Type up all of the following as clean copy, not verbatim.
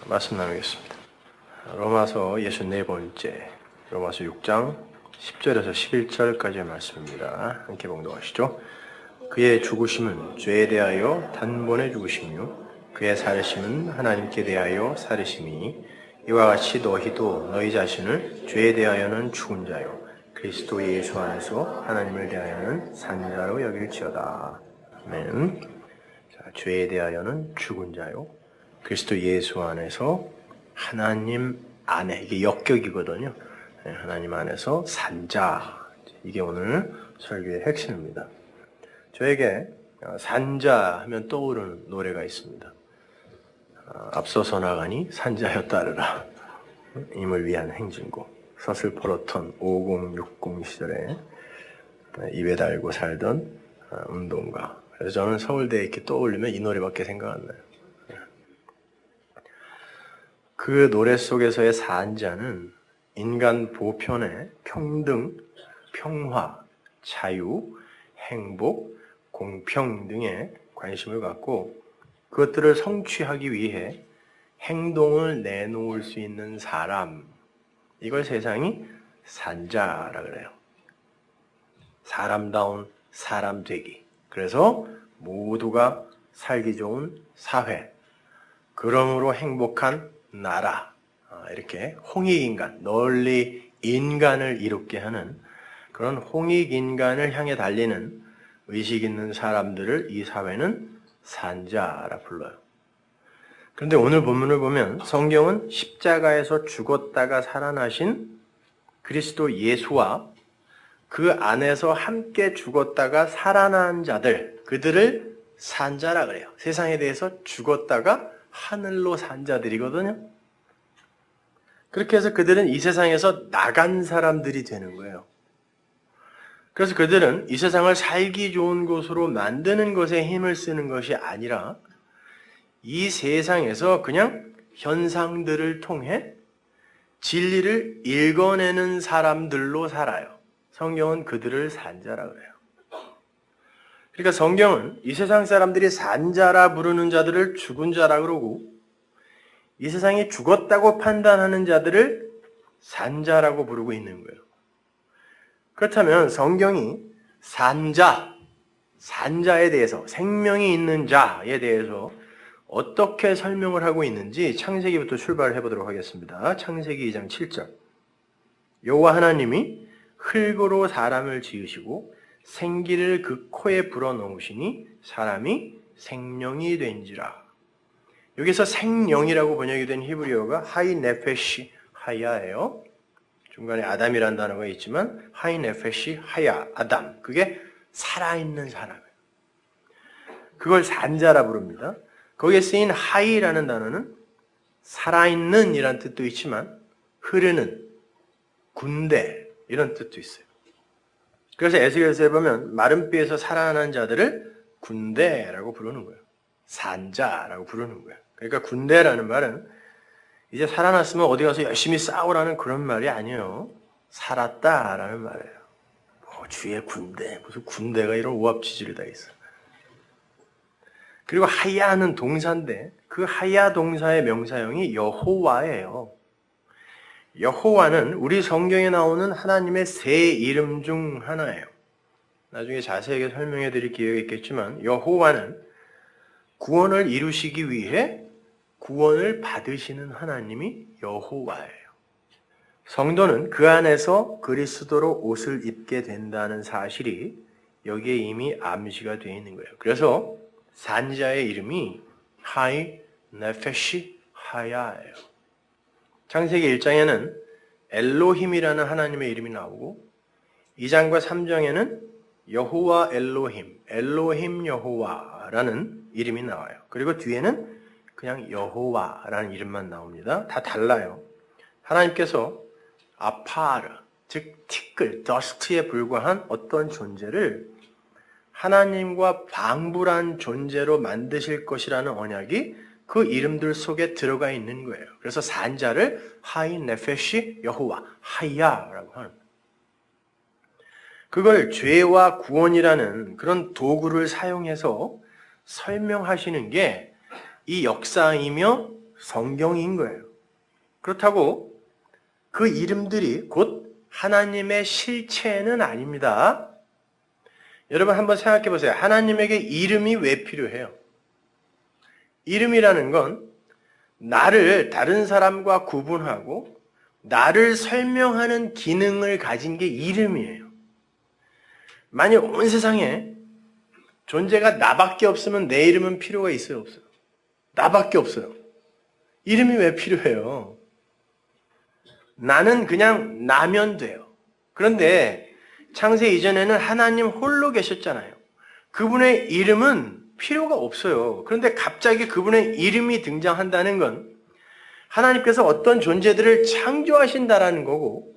말씀 나누겠습니다. 로마서 64번째, 로마서 6장 10절에서 11절까지의 말씀입니다. 함께 봉독하시죠. 그의 죽으심은 죄에 대하여 단번에 죽으심이요 그의 살으심은 하나님께 대하여 살으심이니 이와 같이 너희도 너희 자신을 죄에 대하여는 죽은 자요 그리스도 예수 안에서 하나님을 대하여는 산 자로 여길지어다. 아멘. 자, 죄에 대하여는 죽은 자요 그리스도 예수 안에서 하나님 안에, 이게 역격이거든요. 하나님 안에서 산 자. 이게 오늘 설교의 핵심입니다. 저에게 산자 하면 떠오르는 노래가 있습니다. 앞서서 나가니 산자여 따르라. 임을 위한 행진곡. 서슬퍼렇던 5060 시절에 입에 달고 살던 운동가. 그래서 저는 서울대에 이렇게 떠올리면 이 노래밖에 생각 안 나요. 그 노래 속에서의 산자는 인간 보편의 평등, 평화, 자유, 행복, 공평 등에 관심을 갖고 그것들을 성취하기 위해 행동을 내놓을 수 있는 사람, 이걸 세상이 산자라 그래요. 사람다운 사람 되기. 그래서 모두가 살기 좋은 사회, 그러므로 행복한 나라, 이렇게 홍익인간, 널리 인간을 이롭게 하는 그런 홍익인간을 향해 달리는 의식 있는 사람들을 이 사회는 산자라 불러요. 그런데 오늘 본문을 보면 성경은 십자가에서 죽었다가 살아나신 그리스도 예수와 그 안에서 함께 죽었다가 살아난 자들, 그들을 산자라 그래요. 세상에 대해서 죽었다가 하늘로 산 자들이거든요. 그렇게 해서 그들은 이 세상에서 나간 사람들이 되는 거예요. 그래서 그들은 이 세상을 살기 좋은 곳으로 만드는 것에 힘을 쓰는 것이 아니라 이 세상에서 그냥 현상들을 통해 진리를 읽어내는 사람들로 살아요. 성경은 그들을 산자라 그래요. 그러니까 성경은 이 세상 사람들이 산자라 부르는 자들을 죽은 자라 그러고 이 세상이 죽었다고 판단하는 자들을 산자라고 부르고 있는 거예요. 그렇다면 성경이 산자에 대해서, 생명이 있는 자에 대해서 어떻게 설명을 하고 있는지 창세기부터 출발을 해보도록 하겠습니다. 창세기 2장 7절. 여호와 하나님이 흙으로 사람을 지으시고 생기를 그 코에 불어넣으시니 사람이 생령이 된지라. 여기서 생령이라고 번역이 된 히브리어가 하이 네페시 하야예요. 중간에 아담이라는 단어가 있지만 하이 네페시 하야, 아담. 그게 살아있는 사람이에요. 그걸 산자라 부릅니다. 거기에 쓰인 하이라는 단어는 살아있는 이란 뜻도 있지만 흐르는, 군대 이런 뜻도 있어요. 그래서 에스겔서에 보면 마른 뼈에서 살아난 자들을 군대라고 부르는 거예요. 산자라고 부르는 거예요. 그러니까 군대라는 말은 이제 살아났으면 어디 가서 열심히 싸우라는 그런 말이 아니에요. 살았다라는 말이에요. 주의 군대, 무슨 군대가 이런 오합지졸이 다 있어. 그리고 하야는 동사인데 그 하야 동사의 명사형이 여호와예요. 여호와는 우리 성경에 나오는 하나님의 세 이름 중 하나예요. 나중에 자세하게 설명해 드릴 기회가 있겠지만 여호와는 구원을 이루시기 위해 구원을 받으시는 하나님이 여호와예요. 성도는 그 안에서 그리스도로 옷을 입게 된다는 사실이 여기에 이미 암시가 되어 있는 거예요. 그래서 산자의 이름이 하이 네페시 하야예요. 창세기 1장에는 엘로힘이라는 하나님의 이름이 나오고 2장과 3장에는 여호와 엘로힘, 엘로힘 여호와라는 이름이 나와요. 그리고 뒤에는 그냥 여호와라는 이름만 나옵니다. 다 달라요. 하나님께서 아파르, 즉 티끌, 더스트에 불과한 어떤 존재를 하나님과 방불한 존재로 만드실 것이라는 언약이 그 이름들 속에 들어가 있는 거예요. 그래서 산자를 하이 네페시 여호와, 하야라고 하는 거예요. 그걸 죄와 구원이라는 그런 도구를 사용해서 설명하시는 게 이 역사이며 성경인 거예요. 그렇다고 그 이름들이 곧 하나님의 실체는 아닙니다. 여러분 한번 생각해 보세요. 하나님에게 이름이 왜 필요해요? 이름이라는 건 나를 다른 사람과 구분하고 나를 설명하는 기능을 가진 게 이름이에요. 만약 온 세상에 존재가 나밖에 없으면 내 이름은 필요가 있어요, 없어요? 나밖에 없어요. 이름이 왜 필요해요? 나는 그냥 나면 돼요. 그런데 창세 이전에는 하나님 홀로 계셨잖아요. 그분의 이름은 필요가 없어요. 그런데 갑자기 그분의 이름이 등장한다는 건 하나님께서 어떤 존재들을 창조하신다라는 거고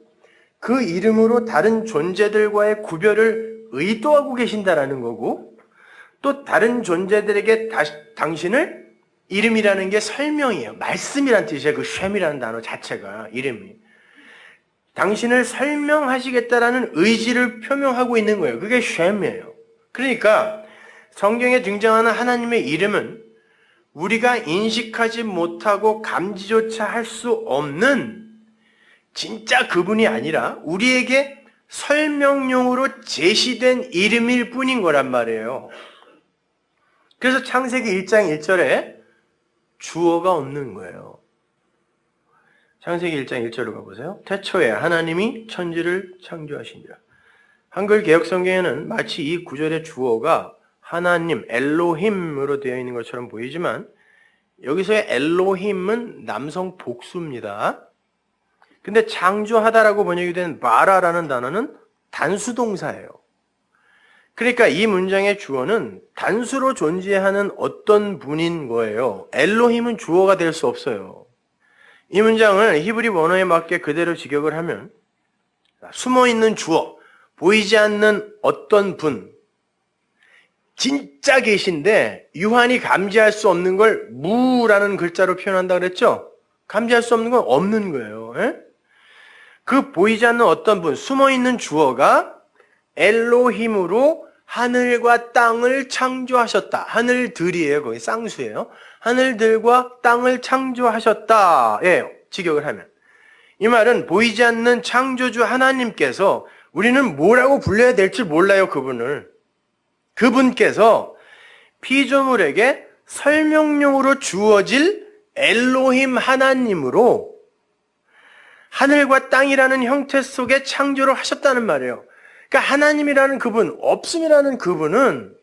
그 이름으로 다른 존재들과의 구별을 의도하고 계신다라는 거고 또 다른 존재들에게 당신을 이름이라는 게 설명이에요. 말씀이란 뜻이에요. 그 쉔이라는 단어 자체가 이름이. 당신을 설명하시겠다라는 의지를 표명하고 있는 거예요. 그게 쉔이에요. 그러니까 성경에 등장하는 하나님의 이름은 우리가 인식하지 못하고 감지조차 할 수 없는 진짜 그분이 아니라 우리에게 설명용으로 제시된 이름일 뿐인 거란 말이에요. 그래서 창세기 1장 1절에 주어가 없는 거예요. 창세기 1장 1절로 가보세요. 태초에 하나님이 천지를 창조하시니라. 한글 개역성경에는 마치 이 구절의 주어가 하나님, 엘로힘으로 되어 있는 것처럼 보이지만 여기서의 엘로힘은 남성 복수입니다. 근데 창조하다라고 번역이 된 바라라는 단어는 단수동사예요. 그러니까 이 문장의 주어는 단수로 존재하는 어떤 분인 거예요. 엘로힘은 주어가 될 수 없어요. 이 문장을 히브리 원어에 맞게 그대로 직역을 하면 숨어있는 주어, 보이지 않는 어떤 분, 진짜 계신데 유한히 감지할 수 없는 걸 무라는 글자로 표현한다 그랬죠? 감지할 수 없는 건 없는 거예요. 에? 그 보이지 않는 어떤 분, 숨어있는 주어가 엘로힘으로 하늘과 땅을 창조하셨다. 하늘들이에요. 거기 쌍수예요. 하늘들과 땅을 창조하셨다. 예, 직역을 하면. 이 말은 보이지 않는 창조주 하나님께서 우리는 뭐라고 불러야 될지 몰라요, 그분을. 그분께서 피조물에게 설명용으로 주어질 엘로힘 하나님으로 하늘과 땅이라는 형태 속에 창조를 하셨다는 말이에요. 그러니까 하나님이라는 그분, 없음이라는 그분은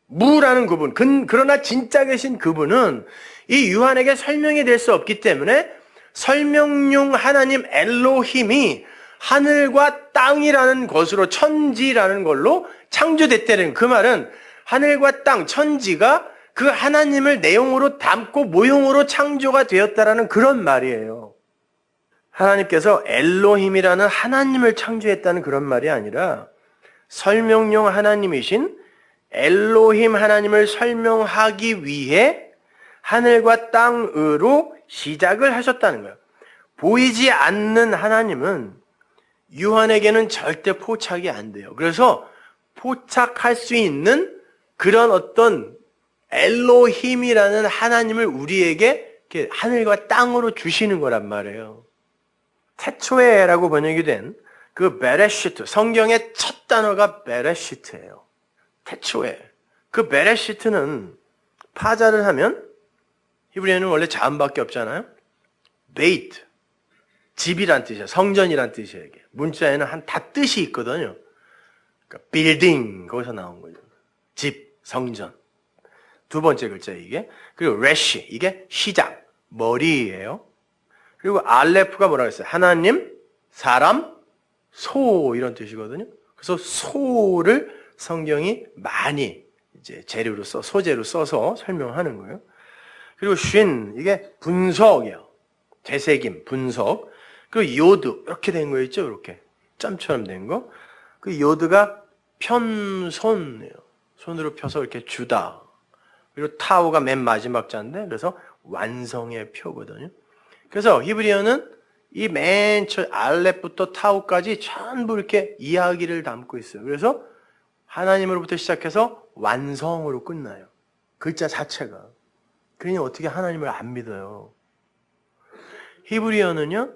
무라는 그분, 그러나 진짜 계신 그분은 이 유한에게 설명이 될 수 없기 때문에 설명용 하나님 엘로힘이 하늘과 땅이라는 것으로 천지라는 걸로 창조됐다는 그 말은 하늘과 땅, 천지가 그 하나님을 내용으로 담고 모형으로 창조가 되었다라는 그런 말이에요. 하나님께서 엘로힘이라는 하나님을 창조했다는 그런 말이 아니라 설명용 하나님이신 엘로힘 하나님을 설명하기 위해 하늘과 땅으로 시작을 하셨다는 거예요. 보이지 않는 하나님은 유한에게는 절대 포착이 안 돼요. 그래서 포착할 수 있는 그런 어떤 엘로힘이라는 하나님을 우리에게 이렇게 하늘과 땅으로 주시는 거란 말이에요. 태초에라고 번역이 된 그 베레시트, 성경의 첫 단어가 베레시트예요. 태초에. 그 베레시트는 파자를 하면 히브리어는 원래 자음밖에 없잖아요. 베이트, 집이란 뜻이에요. 성전이란 뜻이에요. 이게. 문자에는 다 뜻이 있거든요. 그러니까 빌딩, 거기서 나온 거죠. 집, 성전. 두 번째 글자 이게. 그리고 레시, 이게 시작, 머리예요. 그리고 알레프가 뭐라고 했어요? 하나님, 사람, 소 이런 뜻이거든요. 그래서 소를 성경이 많이 이제 재료로 소재로 써서 설명하는 거예요. 그리고 쉰, 이게 분석이에요. 되새김, 분석. 그리고 요드, 이렇게 된 거 있죠? 이렇게. 점처럼 된 거. 그 요드가 편손이에요. 손으로 펴서 이렇게 주다. 그리고 타오가 맨 마지막 자인데, 그래서 완성의 표거든요. 그래서 히브리어는 이 맨 알렙부터 타오까지 전부 이렇게 이야기를 담고 있어요. 그래서 하나님으로부터 시작해서 완성으로 끝나요. 글자 자체가. 그러니 어떻게 하나님을 안 믿어요? 히브리어는요,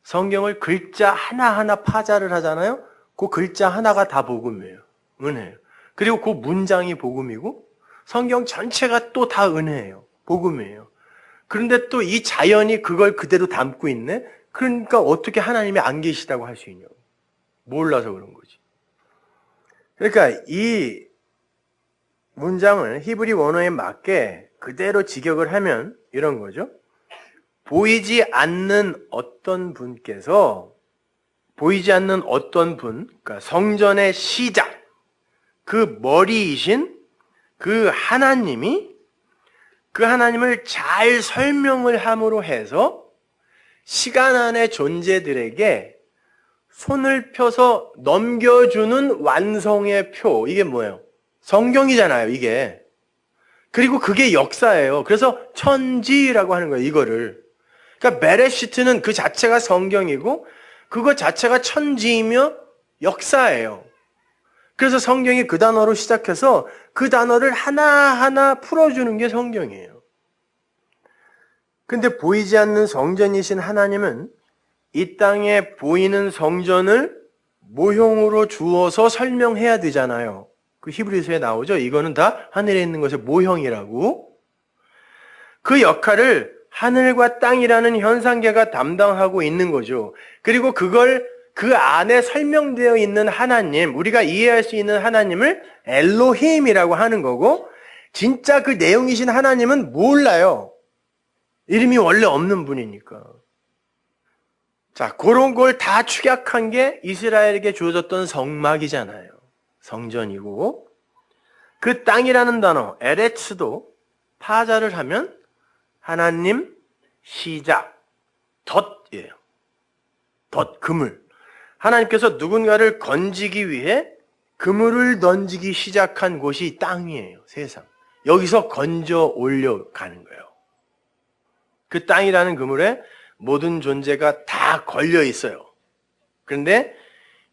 성경을 글자 하나하나 파자를 하잖아요. 그 글자 하나가 다 복음이에요. 은혜예요. 그리고 그 문장이 복음이고 성경 전체가 또 다 은혜예요. 복음이에요. 그런데 또 이 자연이 그걸 그대로 담고 있네? 그러니까 어떻게 하나님이 안 계시다고 할 수 있냐고. 몰라서 그런 거지. 그러니까 이 문장을 히브리 원어에 맞게 그대로 직역을 하면 이런 거죠. 보이지 않는 어떤 분, 그러니까 성전의 시작, 그 머리이신 그 하나님이 그 하나님을 잘 설명을 함으로 해서 시간 안의 존재들에게 손을 펴서 넘겨주는 완성의 표. 이게 뭐예요? 성경이잖아요, 이게. 그리고 그게 역사예요. 그래서 천지라고 하는 거예요, 이거를. 그러니까 베레시트는 그 자체가 성경이고 그거 자체가 천지이며 역사예요. 그래서 성경이 그 단어로 시작해서 그 단어를 하나하나 풀어주는 게 성경이에요. 근데 보이지 않는 성전이신 하나님은 이 땅에 보이는 성전을 모형으로 주어서 설명해야 되잖아요. 그 히브리서에 나오죠. 이거는 다 하늘에 있는 것의 모형이라고. 그 역할을 하늘과 땅이라는 현상계가 담당하고 있는 거죠. 그리고 그걸 그 안에 설명되어 있는 하나님, 우리가 이해할 수 있는 하나님을 엘로힘이라고 하는 거고, 진짜 그 내용이신 하나님은 몰라요. 이름이 원래 없는 분이니까. 자, 그런 걸 다 축약한 게 이스라엘에게 주어졌던 성막이잖아요. 성전이고, 그 땅이라는 단어, 에레츠도 파자를 하면 하나님, 시작, 덫이에요. 덫, 그물. 하나님께서 누군가를 건지기 위해 그물을 던지기 시작한 곳이 땅이에요, 세상. 여기서 건져 올려가는 거예요. 그 땅이라는 그물에 모든 존재가 다 걸려 있어요. 그런데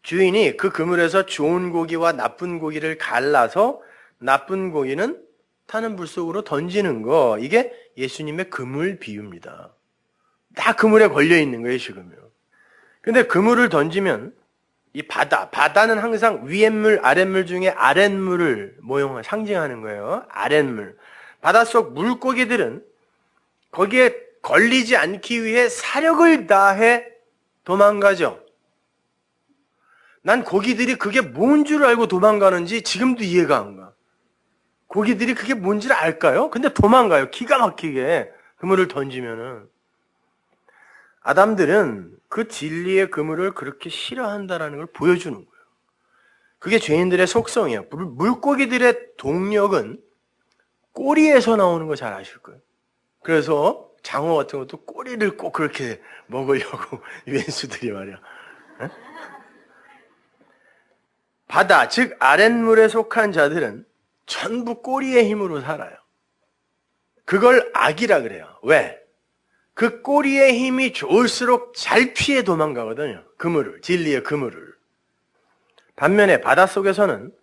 주인이 그 그물에서 좋은 고기와 나쁜 고기를 갈라서 나쁜 고기는 타는 불 속으로 던지는 거, 이게 예수님의 그물 비유입니다. 다 그물에 걸려 있는 거예요, 지금요. 근데 그물을 던지면 이 바다는 항상 위엔물, 아랫물 중에 아랫물을 상징하는 거예요. 아랫물. 바닷속 물고기들은 거기에 걸리지 않기 위해 사력을 다해 도망가죠. 난 고기들이 그게 뭔 줄 알고 도망가는지 지금도 이해가 안 가. 고기들이 그게 뭔지를 알까요? 근데 도망가요. 기가 막히게 그물을 던지면은. 아담들은 그 진리의 그물을 그렇게 싫어한다라는 걸 보여주는 거예요. 그게 죄인들의 속성이에요. 물고기들의 동력은 꼬리에서 나오는 거 잘 아실 거예요. 그래서 장어 같은 것도 꼬리를 꼭 그렇게 먹으려고 유엔수들이 말이야. 에? 바다, 즉 아랫물에 속한 자들은 전부 꼬리의 힘으로 살아요. 그걸 악이라 그래요. 왜? 그 꼬리의 힘이 좋을수록 잘 피해 도망가거든요. 그물을, 진리의 그물을. 반면에 바닷속에서는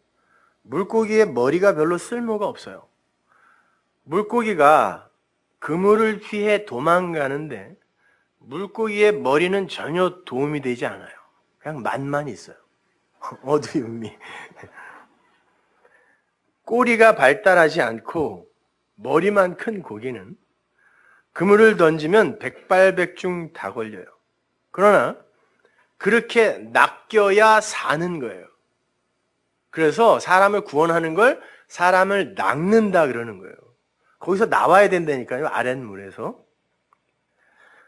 물고기의 머리가 별로 쓸모가 없어요. 물고기가 그물을 피해 도망가는데 물고기의 머리는 전혀 도움이 되지 않아요. 그냥 맛만 있어요. 어두움이. 꼬리가 발달하지 않고 머리만 큰 고기는 그물을 던지면 백발백중 다 걸려요. 그러나 그렇게 낚여야 사는 거예요. 그래서 사람을 구원하는 걸 사람을 낚는다 그러는 거예요. 거기서 나와야 된다니까요. 아랫물에서.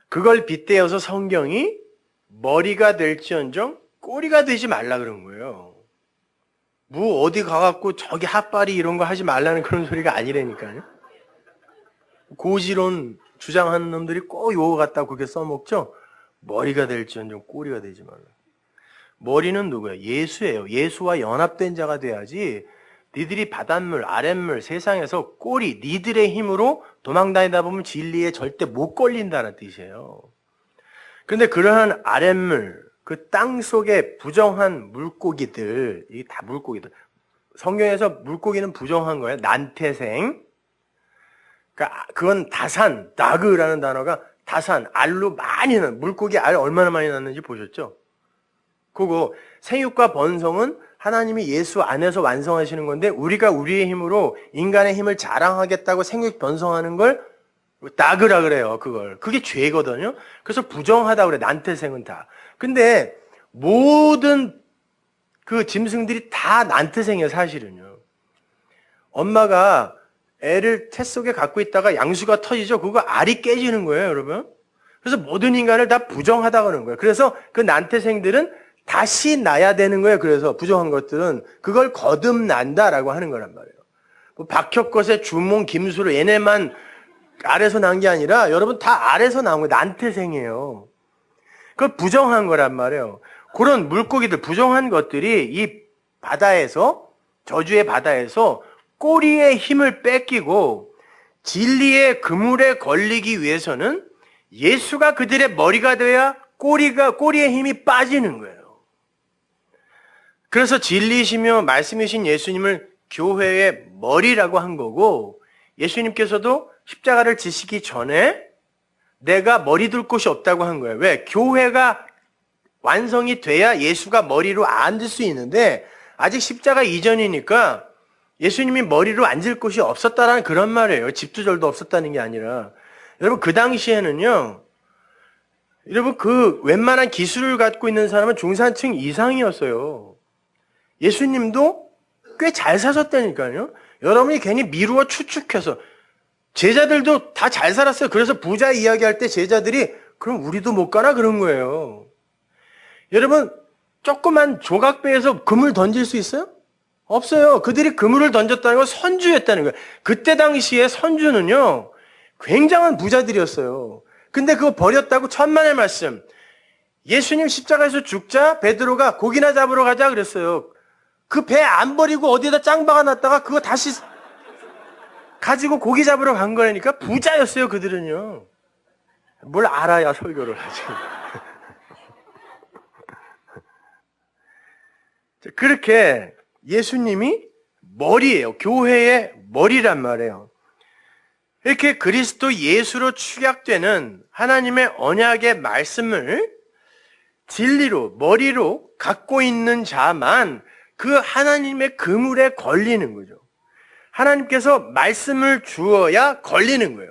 그걸 빗대어서 성경이 머리가 될지언정 꼬리가 되지 말라 그런 거예요. 뭐 어디 가갖고 저기 핫바리 이런 거 하지 말라는 그런 소리가 아니라니까요. 고지론 주장하는 놈들이 꼭 요거 갖다 그렇게 써먹죠. 머리가 될지언정 꼬리가 되지 말라. 머리는 누구예요? 예수예요. 예수와 연합된 자가 돼야지 니들이 바닷물, 아랫물, 세상에서 꼬리, 니들의 힘으로 도망다니다 보면 진리에 절대 못 걸린다는 뜻이에요. 그런데 그러한 아랫물, 그 땅 속에 부정한 물고기들, 이게 다 물고기들. 성경에서 물고기는 부정한 거예요. 난태생. 그건 다산, 다그라는 단어가 다산, 알로 많이 물고기 알 얼마나 많이 났는지 보셨죠? 그거 생육과 번성은 하나님이 예수 안에서 완성하시는 건데 우리가 우리의 힘으로 인간의 힘을 자랑하겠다고 생육 번성하는 걸 낙으라 그래요. 그게 죄거든요. 그래서 부정하다 그래. 난태생은 다. 근데 모든 그 짐승들이 다 난태생이에요, 사실은요. 엄마가 애를 태 속에 갖고 있다가 양수가 터지죠. 그거 알이 깨지는 거예요, 여러분. 그래서 모든 인간을 다 부정하다 그러는 거예요. 그래서 그 난태생들은 다시 나야 되는 거예요. 그래서 부정한 것들은 그걸 거듭난다라고 하는 거란 말이에요. 뭐 박혁것의 주몽, 김수로 얘네만 알에서 난 게 아니라 여러분 다 알에서 나온 거예요. 난태생이에요. 그걸 부정한 거란 말이에요. 그런 물고기들, 부정한 것들이 이 바다에서, 저주의 바다에서 꼬리의 힘을 뺏기고 진리의 그물에 걸리기 위해서는 예수가 그들의 머리가 돼야 꼬리의 힘이 빠지는 거예요. 그래서 진리이시며 말씀이신 예수님을 교회의 머리라고 한 거고, 예수님께서도 십자가를 지시기 전에 내가 머리 둘 곳이 없다고 한 거예요. 왜? 교회가 완성이 돼야 예수가 머리로 앉을 수 있는데 아직 십자가 이전이니까 예수님이 머리로 앉을 곳이 없었다라는 그런 말이에요. 집두절도 없었다는 게 아니라. 여러분 그 당시에는요. 여러분 그 웬만한 기술을 갖고 있는 사람은 중산층 이상이었어요. 예수님도 꽤 잘 사셨다니까요. 여러분이 괜히 미루어 추측해서 제자들도 다 잘 살았어요. 그래서 부자 이야기할 때 제자들이 그럼 우리도 못 가나 그런 거예요. 여러분 조그만 조각배에서 그물 던질 수 있어요? 없어요. 그들이 그물을 던졌다는 건 선주였다는 거예요. 그때 당시에 선주는요 굉장한 부자들이었어요. 근데 그거 버렸다고 천만의 말씀. 예수님 십자가에서 죽자 베드로가 고기나 잡으러 가자 그랬어요. 그 배 안 버리고 어디에다 짱 박아놨다가 그거 다시 가지고 고기 잡으러 간 거라니까. 부자였어요 그들은요. 뭘 알아야 설교를 하지. 그렇게 예수님이 머리예요. 교회의 머리란 말이에요. 이렇게 그리스도 예수로 축약되는 하나님의 언약의 말씀을 진리로 머리로 갖고 있는 자만 그 하나님의 그물에 걸리는 거죠. 하나님께서 말씀을 주어야 걸리는 거예요.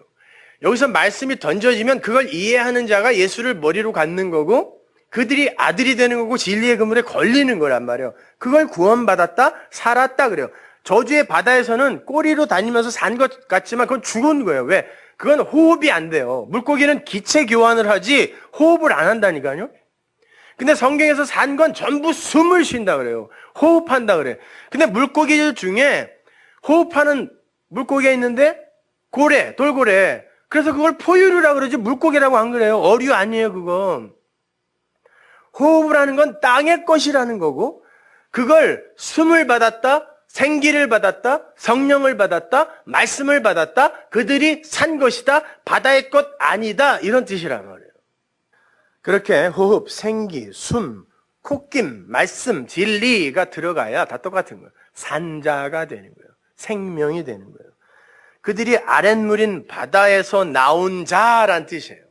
여기서 말씀이 던져지면 그걸 이해하는 자가 예수를 머리로 갖는 거고 그들이 아들이 되는 거고 진리의 그물에 걸리는 거란 말이에요. 그걸 구원받았다, 살았다 그래요. 저주의 바다에서는 꼬리로 다니면서 산 것 같지만 그건 죽은 거예요. 왜? 그건 호흡이 안 돼요. 물고기는 기체 교환을 하지 호흡을 안 한다니까요. 근데 성경에서 산 건 전부 숨을 쉰다 그래요. 호흡한다 그래요. 근데 물고기들 중에 호흡하는 물고기가 있는데 고래, 돌고래. 그래서 그걸 포유류라고 그러지 물고기라고 안 그래요. 어류 아니에요 그건. 호흡을 하는 건 땅의 것이라는 거고 그걸 숨을 받았다, 생기를 받았다, 성령을 받았다, 말씀을 받았다, 그들이 산 것이다, 바다의 것 아니다 이런 뜻이란 말이에요. 그렇게 호흡, 생기, 숨, 콧김, 말씀, 진리가 들어가야 다 똑같은 거예요. 산자가 되는 거예요. 생명이 되는 거예요. 그들이 아랫물인 바다에서 나온 자란 뜻이에요.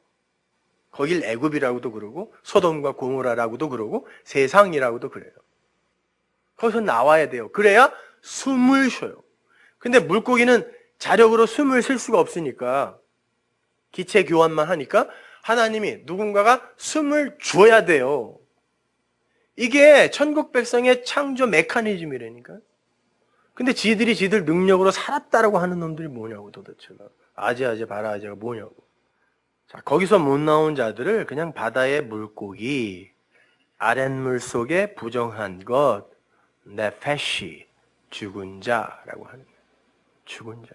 거길 애굽이라고도 그러고 소돔과 고모라라고도 그러고 세상이라고도 그래요. 거기서 나와야 돼요. 그래야 숨을 쉬어요. 근데 물고기는 자력으로 숨을 쉴 수가 없으니까 기체 교환만 하니까 하나님이 누군가가 숨을 줘야 돼요. 이게 천국 백성의 창조 메커니즘이라니까. 근데 지들 능력으로 살았다라고 하는 놈들이 뭐냐고 도대체가. 아재아재 바라아재가 뭐냐고. 자, 거기서 못 나온 자들을 그냥 바다의 물고기, 아랫물 속에 부정한 것, 네페시, 죽은 자라고 하는 거예요. 죽은 자.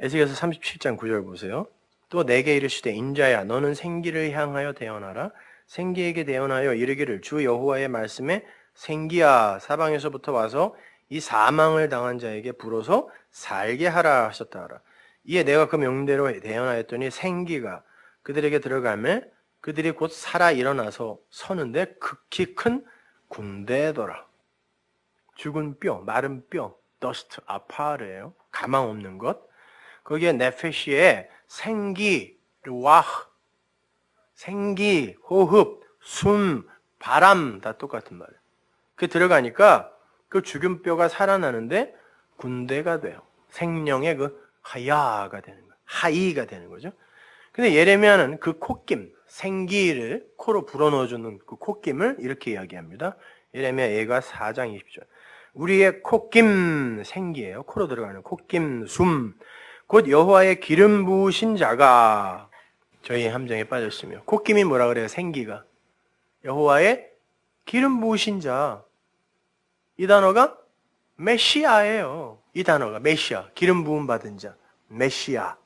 에스겔서 37장 9절 보세요. 또 내게 이르시되 인자야 너는 생기를 향하여 대언하라. 생기에게 대언하여 이르기를 주 여호와의 말씀에 생기야 사방에서부터 와서 이 사망을 당한 자에게 불어서 살게 하라 하셨다 하라. 이에 내가 그 명대로 대언하였더니 생기가 그들에게 들어가매 그들이 곧 살아 일어나서 서는데 극히 큰 군대더라. 죽은 뼈, 마른 뼈, 더스트 아파르예요. 가망 없는 것. 거기에 네페시에 생기, 르와흐. 생기, 호흡, 숨, 바람 다 똑같은 말이에요. 그게 들어가니까 그 죽은 뼈가 살아나는데 군대가 돼요. 생명의 그 하야가 되는 거예요. 하이가 되는 거죠. 근데 예레미야는 그 콧김, 생기를 코로 불어넣어주는 그 콧김을 이렇게 이야기합니다. 예레미야 예가 4장 20절. 우리의 콧김 생기예요. 코로 들어가는 콧김 숨. 곧 여호와의 기름 부으신 자가 저희 함정에 빠졌으며. 콧김이 뭐라 그래요? 생기가. 여호와의 기름 부으신 자. 이 단어가 메시아예요. 이 단어가 메시아. 기름 부음 받은 자. 메시아.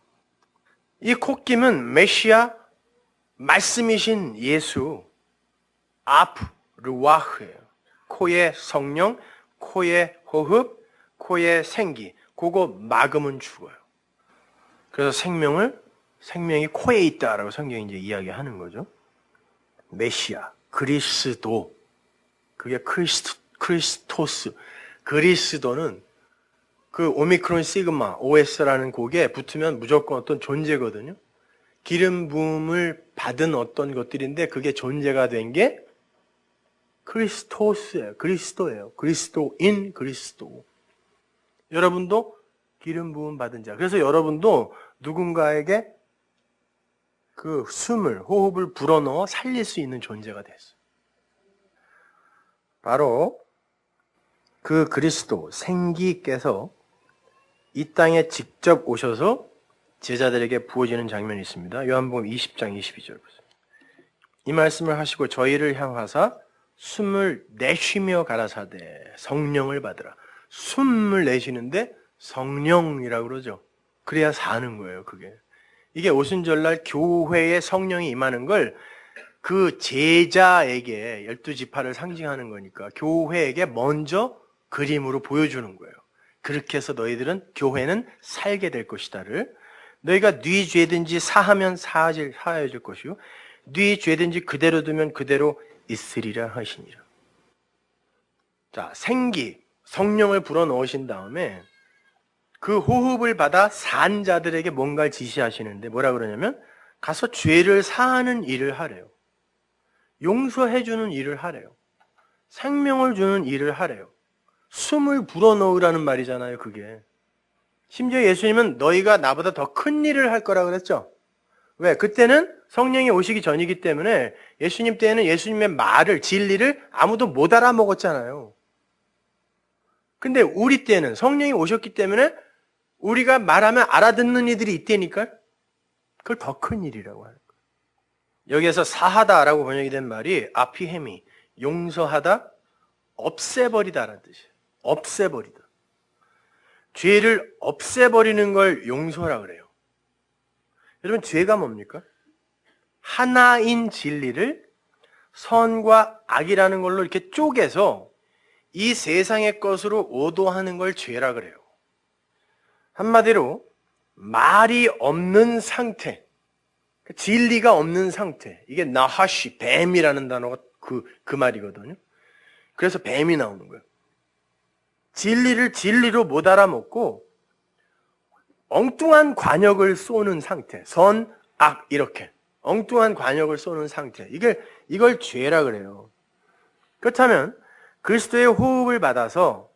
이 콧김은 메시아, 말씀이신 예수, 아프, 르와흐예요. 코의 성령, 코의 호흡, 코의 생기. 그거 막으면 죽어요. 그래서 생명이 코에 있다라고 성경이 이제 이야기하는 거죠. 메시아, 그리스도. 그게 크리스토스. 그리스도는 그 오미크론 시그마, OS라는 곡에 붙으면 무조건 어떤 존재거든요. 기름 부음을 받은 어떤 것들인데 그게 존재가 된 게 크리스토스예요. 그리스도예요. 그리스도인 그리스도. 여러분도 기름 부음 받은 자. 그래서 여러분도 누군가에게 그 숨을, 호흡을 불어넣어 살릴 수 있는 존재가 됐어요. 바로 그 그리스도, 생기께서 이 땅에 직접 오셔서 제자들에게 부어지는 장면이 있습니다. 요한복음 20장 22절 보세요. 이 말씀을 하시고 저희를 향하사 숨을 내쉬며 가라사대 성령을 받으라. 숨을 내쉬는데 성령이라고 그러죠. 그래야 사는 거예요, 그게. 이게 오순절날 교회에 성령이 임하는 걸 그 제자에게 12지파를 상징하는 거니까 교회에게 먼저 그림으로 보여주는 거예요. 그렇게 해서 너희들은 교회는 살게 될 것이다를 너희가 네 죄든지 사하면 사하여질 것이요 네 죄든지 그대로 두면 그대로 있으리라 하시니라. 자, 생기, 성령을 불어넣으신 다음에 그 호흡을 받아 산 자들에게 뭔가를 지시하시는데 뭐라 그러냐면 가서 죄를 사하는 일을 하래요. 용서해주는 일을 하래요. 생명을 주는 일을 하래요. 숨을 불어넣으라는 말이잖아요, 그게. 심지어 예수님은 너희가 나보다 더 큰 일을 할 거라 그랬죠? 왜? 그때는 성령이 오시기 전이기 때문에 예수님 때에는 예수님의 말을, 진리를 아무도 못 알아먹었잖아요. 근데 우리 때는 성령이 오셨기 때문에 우리가 말하면 알아듣는 이들이 있다니까 그걸 더 큰 일이라고 하는 거예요. 여기에서 사하다라고 번역이 된 말이 아피헤미, 용서하다, 없애버리다라는 뜻이에요. 없애버리다. 죄를 없애버리는 걸 용서라 그래요. 여러분, 죄가 뭡니까? 하나인 진리를 선과 악이라는 걸로 이렇게 쪼개서 이 세상의 것으로 오도하는 걸 죄라 그래요. 한마디로 말이 없는 상태, 진리가 없는 상태. 이게 나하시, 뱀이라는 단어가 그 말이거든요. 그래서 뱀이 나오는 거예요. 진리를 진리로 못 알아먹고 엉뚱한 관역을 쏘는 상태. 선, 악 이렇게 엉뚱한 관역을 쏘는 상태. 이걸 죄라 그래요. 그렇다면 그리스도의 호흡을 받아서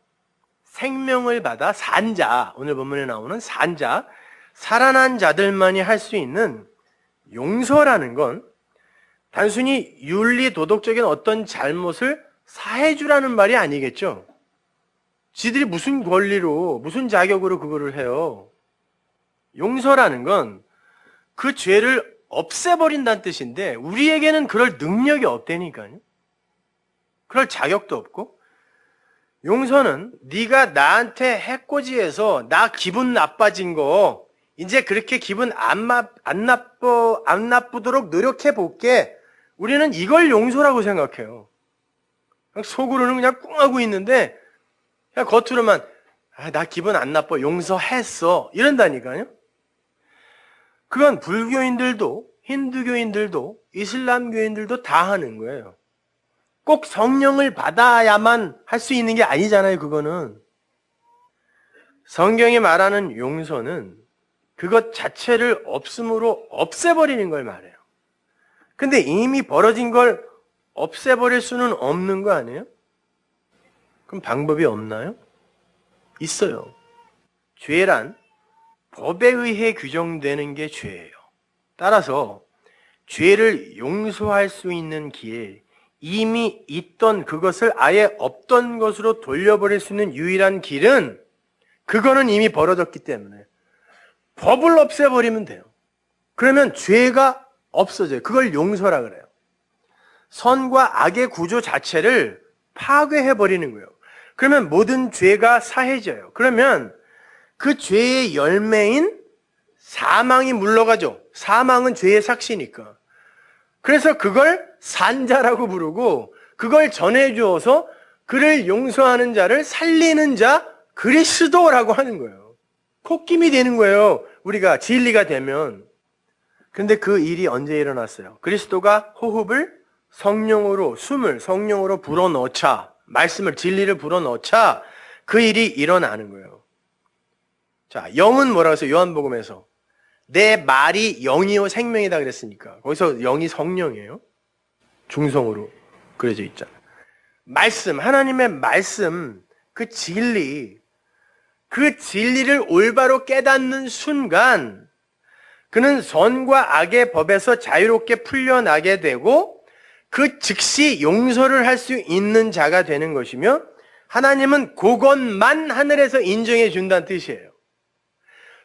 생명을 받아 산 자, 오늘 본문에 나오는 산 자, 살아난 자들만이 할 수 있는 용서라는 건 단순히 윤리 도덕적인 어떤 잘못을 사해주라는 말이 아니겠죠. 지들이 무슨 권리로, 무슨 자격으로 그거를 해요. 용서라는 건 그 죄를 없애버린다는 뜻인데 우리에게는 그럴 능력이 없다니까요. 그럴 자격도 없고 용서는 네가 나한테 해코지해서 나 기분 나빠진 거 이제 그렇게 기분 안 나쁘도록 노력해 볼게. 우리는 이걸 용서라고 생각해요. 속으로는 그냥 꿍 하고 있는데 그냥 겉으로만 나 기분 안 나빠 용서했어 이런다니까요. 그건 불교인들도 힌두교인들도 이슬람교인들도 다 하는 거예요. 꼭 성령을 받아야만 할 수 있는 게 아니잖아요. 그거는 성경이 말하는 용서는 그것 자체를 없음으로 없애버리는 걸 말해요. 근데 이미 벌어진 걸 없애버릴 수는 없는 거 아니에요? 그럼 방법이 없나요? 있어요. 죄란 법에 의해 규정되는 게 죄예요. 따라서 죄를 용서할 수 있는 길, 이미 있던 그것을 아예 없던 것으로 돌려버릴 수 있는 유일한 길은 그거는 이미 벌어졌기 때문에 법을 없애버리면 돼요. 그러면 죄가 없어져요. 그걸 용서라 그래요. 선과 악의 구조 자체를 파괴해버리는 거예요. 그러면 모든 죄가 사해져요. 그러면 그 죄의 열매인 사망이 물러가죠. 사망은 죄의 삭시니까. 그래서 그걸 산자라고 부르고 그걸 전해주어서 그를 용서하는 자를 살리는 자 그리스도라고 하는 거예요. 콧김이 되는 거예요. 우리가 진리가 되면. 근데 그 일이 언제 일어났어요? 그리스도가 호흡을 성령으로, 숨을 성령으로 불어넣자, 말씀을, 진리를 불어넣자 그 일이 일어나는 거예요. 자, 영은 뭐라고 했어요? 요한복음에서. 내 말이 영이요 생명이다 그랬으니까. 거기서 영이 성령이에요. 중성으로 그려져 있잖아요. 말씀, 하나님의 말씀, 그 진리, 그 진리를 올바로 깨닫는 순간 그는 선과 악의 법에서 자유롭게 풀려나게 되고 그 즉시 용서를 할 수 있는 자가 되는 것이며 하나님은 그것만 하늘에서 인정해 준다는 뜻이에요.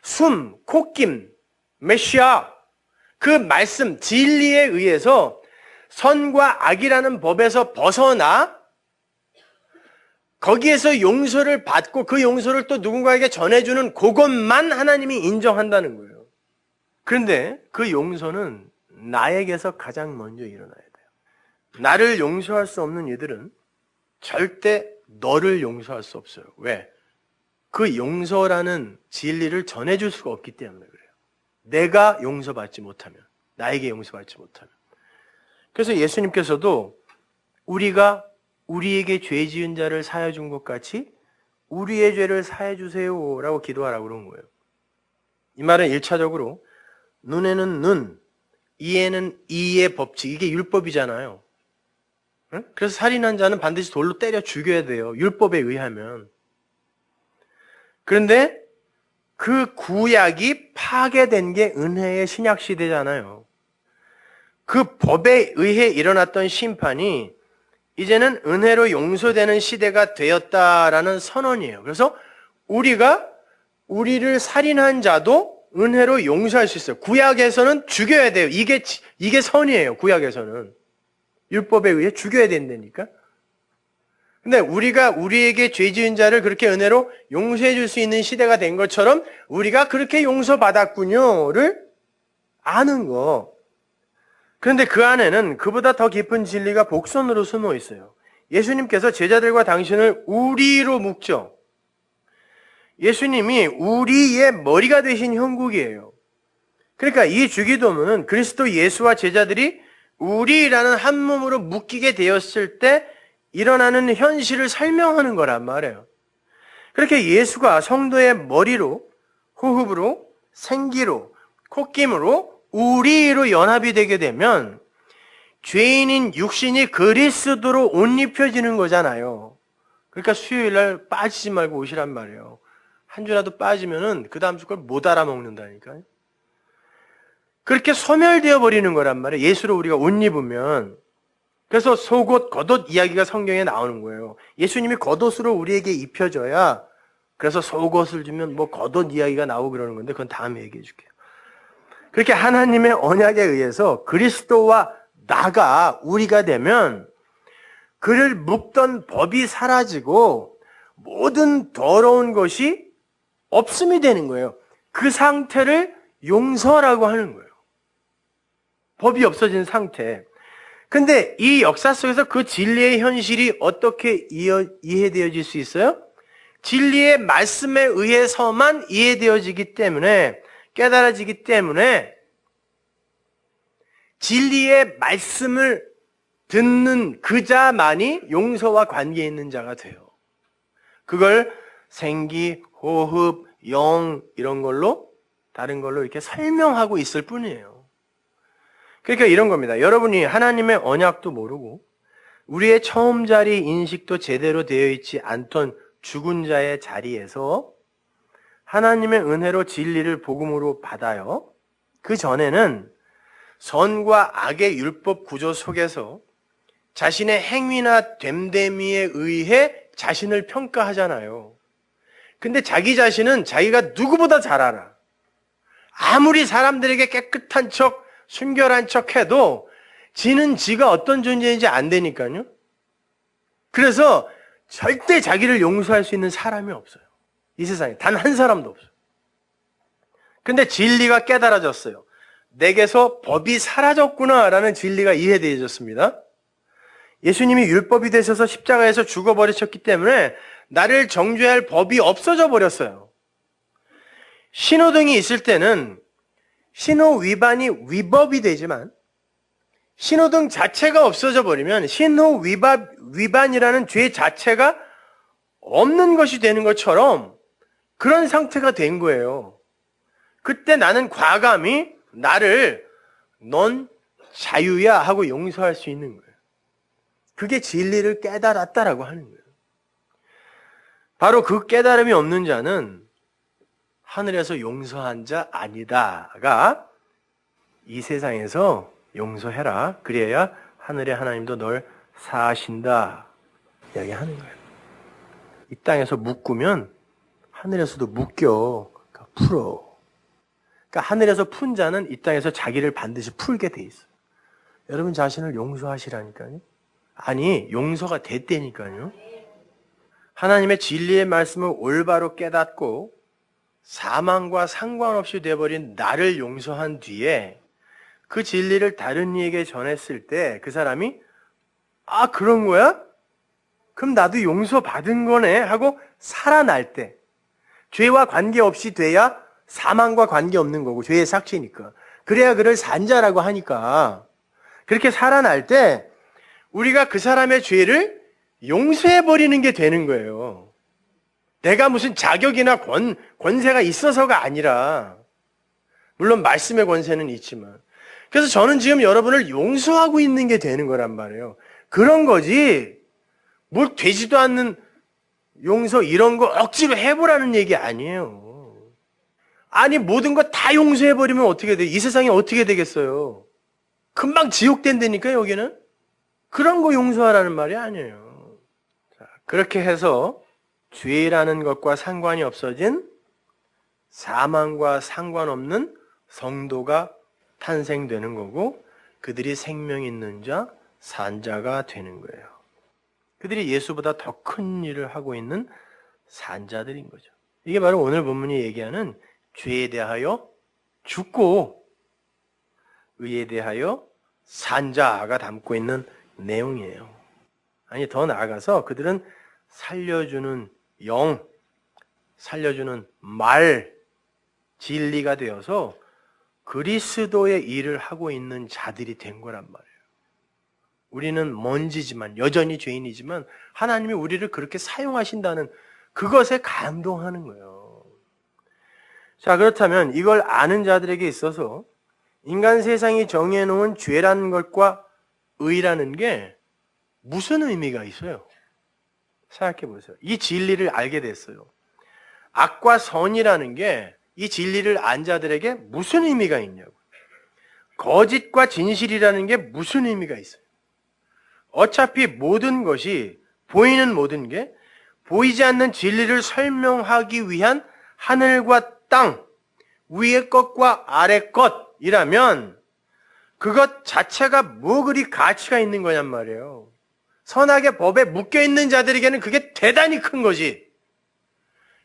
숨, 콧김, 메시아, 그 말씀, 진리에 의해서 선과 악이라는 법에서 벗어나 거기에서 용서를 받고 그 용서를 또 누군가에게 전해주는 그것만 하나님이 인정한다는 거예요. 그런데 그 용서는 나에게서 가장 먼저 일어나야 돼요. 나를 용서할 수 없는 이들은 절대 너를 용서할 수 없어요. 왜? 그 용서라는 진리를 전해줄 수가 없기 때문에 그래요. 내가 용서받지 못하면, 나에게 용서받지 못하면. 그래서 예수님께서도 우리가 우리에게 죄 지은 자를 사하여 준 것 같이 우리의 죄를 사해 주세요 라고 기도하라고 그런 거예요. 이 말은 1차적으로 눈에는 눈, 이에는 이의 법칙, 이게 율법이잖아요. 그래서 살인한 자는 반드시 돌로 때려 죽여야 돼요. 율법에 의하면. 그런데 그 구약이 파괴된 게 은혜의 신약 시대잖아요. 그 법에 의해 일어났던 심판이 이제는 은혜로 용서되는 시대가 되었다라는 선언이에요. 그래서 우리가 우리를 살인한 자도 은혜로 용서할 수 있어요. 구약에서는 죽여야 돼요. 이게 선이에요. 구약에서는. 율법에 의해 죽여야 된다니까. 근데 우리가 우리에게 죄 지은 자를 그렇게 은혜로 용서해 줄 수 있는 시대가 된 것처럼 우리가 그렇게 용서받았군요를 아는 거. 그런데 그 안에는 그보다 더 깊은 진리가 복선으로 숨어 있어요. 예수님께서 제자들과 당신을 우리로 묶죠. 예수님이 우리의 머리가 되신 형국이에요. 그러니까 이 주기도문은 그리스도 예수와 제자들이 우리라는 한 몸으로 묶이게 되었을 때 일어나는 현실을 설명하는 거란 말이에요. 그렇게 예수가 성도의 머리로, 호흡으로, 생기로, 콧김으로, 우리로 연합이 되게 되면 죄인인 육신이 그리스도로 옷 입혀지는 거잖아요. 그러니까 수요일날 빠지지 말고 오시란 말이에요. 한 주라도 빠지면은 그 다음 주 걸 못 알아먹는다니까요. 그렇게 소멸되어 버리는 거란 말이에요. 예수로 우리가 옷 입으면. 그래서 속옷, 겉옷 이야기가 성경에 나오는 거예요. 예수님이 겉옷으로 우리에게 입혀져야 그래서 속옷을 주면 뭐 겉옷 이야기가 나오고 그러는 건데 그건 다음에 얘기해 줄게요. 그렇게 하나님의 언약에 의해서 그리스도와 나가 우리가 되면 그를 묶던 법이 사라지고 모든 더러운 것이 없음이 되는 거예요. 그 상태를 용서라고 하는 거예요. 법이 없어진 상태. 근데 이 역사 속에서 그 진리의 현실이 어떻게 이해되어질 수 있어요? 진리의 말씀에 의해서만 이해되어지기 때문에, 깨달아지기 때문에 진리의 말씀을 듣는 그 자만이 용서와 관계 있는 자가 돼요. 그걸 생기, 호흡, 영 이런 걸로 다른 걸로 이렇게 설명하고 있을 뿐이에요. 그러니까 이런 겁니다. 여러분이 하나님의 언약도 모르고 우리의 처음 자리 인식도 제대로 되어 있지 않던 죽은 자의 자리에서 하나님의 은혜로 진리를 복음으로 받아요. 그 전에는 선과 악의 율법 구조 속에서 자신의 행위나 됨됨이에 의해 자신을 평가하잖아요. 근데 자기 자신은 자기가 누구보다 잘 알아. 아무리 사람들에게 깨끗한 척, 순결한 척 해도 지는 지가 어떤 존재인지 안 되니까요. 그래서 절대 자기를 용서할 수 있는 사람이 없어요. 이 세상에 단 한 사람도 없어요. 근데 진리가 깨달아졌어요. 내게서 법이 사라졌구나라는 진리가 이해되어졌습니다. 예수님이 율법이 되셔서 십자가에서 죽어버리셨기 때문에 나를 정죄할 법이 없어져 버렸어요. 신호등이 있을 때는 신호 위반이 위법이 되지만 신호등 자체가 없어져 버리면 신호 위반이라는 죄 자체가 없는 것이 되는 것처럼 그런 상태가 된 거예요. 그때 나는 과감히 나를 넌 자유야 하고 용서할 수 있는 거예요. 그게 진리를 깨달았다라고 하는 거예요. 바로 그 깨달음이 없는 자는 하늘에서 용서한 자 아니다가 이 세상에서 용서해라. 그래야 하늘의 하나님도 널 사하신다. 이야기하는 거예요. 이 땅에서 묶으면 하늘에서도 묶여. 그러니까 풀어. 그러니까 하늘에서 푼 자는 이 땅에서 자기를 반드시 풀게 돼 있어요. 여러분 자신을 용서하시라니까요. 아니, 용서가 됐다니까요. 하나님의 진리의 말씀을 올바로 깨닫고 사망과 상관없이 돼버린 나를 용서한 뒤에 그 진리를 다른 이에게 전했을 때 그 사람이 아, 그런 거야? 그럼 나도 용서받은 거네 하고 살아날 때 죄와 관계없이 돼야 사망과 관계없는 거고 죄의 삭제니까 그래야 그를 산자라고 하니까 그렇게 살아날 때 우리가 그 사람의 죄를 용서해버리는 게 되는 거예요. 내가 무슨 자격이나 권세가 있어서가 아니라 물론 말씀의 권세는 있지만 그래서 저는 지금 여러분을 용서하고 있는 게 되는 거란 말이에요. 그런 거지 뭘 되지도 않는 용서 이런 거 억지로 해보라는 얘기 아니에요. 아니 모든 거 다 용서해버리면 어떻게 돼? 이 세상이 어떻게 되겠어요? 금방 지옥 된다니까 여기는? 그런 거 용서하라는 말이 아니에요. 자, 그렇게 해서 죄라는 것과 상관이 없어진 사망과 상관없는 성도가 탄생되는 거고 그들이 생명 있는 자, 산자가 되는 거예요. 그들이 예수보다 더 큰 일을 하고 있는 산자들인 거죠. 이게 바로 오늘 본문이 얘기하는 죄에 대하여 죽고 의에 대하여 산자가 담고 있는 내용이에요. 아니 더 나아가서 그들은 살려주는 영, 살려주는 말, 진리가 되어서 그리스도의 일을 하고 있는 자들이 된 거란 말이에요. 우리는 먼지지만 여전히 죄인이지만 하나님이 우리를 그렇게 사용하신다는 그것에 감동하는 거예요. 자, 그렇다면 이걸 아는 자들에게 있어서 인간 세상이 정해놓은 죄라는 것과 의라는 게 무슨 의미가 있어요? 생각해 보세요. 이 진리를 알게 됐어요. 악과 선이라는 게 이 진리를 안 자들에게 무슨 의미가 있냐고. 거짓과 진실이라는 게 무슨 의미가 있어요? 어차피 모든 것이 보이는 모든 게 보이지 않는 진리를 설명하기 위한 하늘과 땅, 위의 것과 아래 것이라면 그것 자체가 뭐 그리 가치가 있는 거냔 말이에요. 선악의 법에 묶여있는 자들에게는 그게 대단히 큰 거지.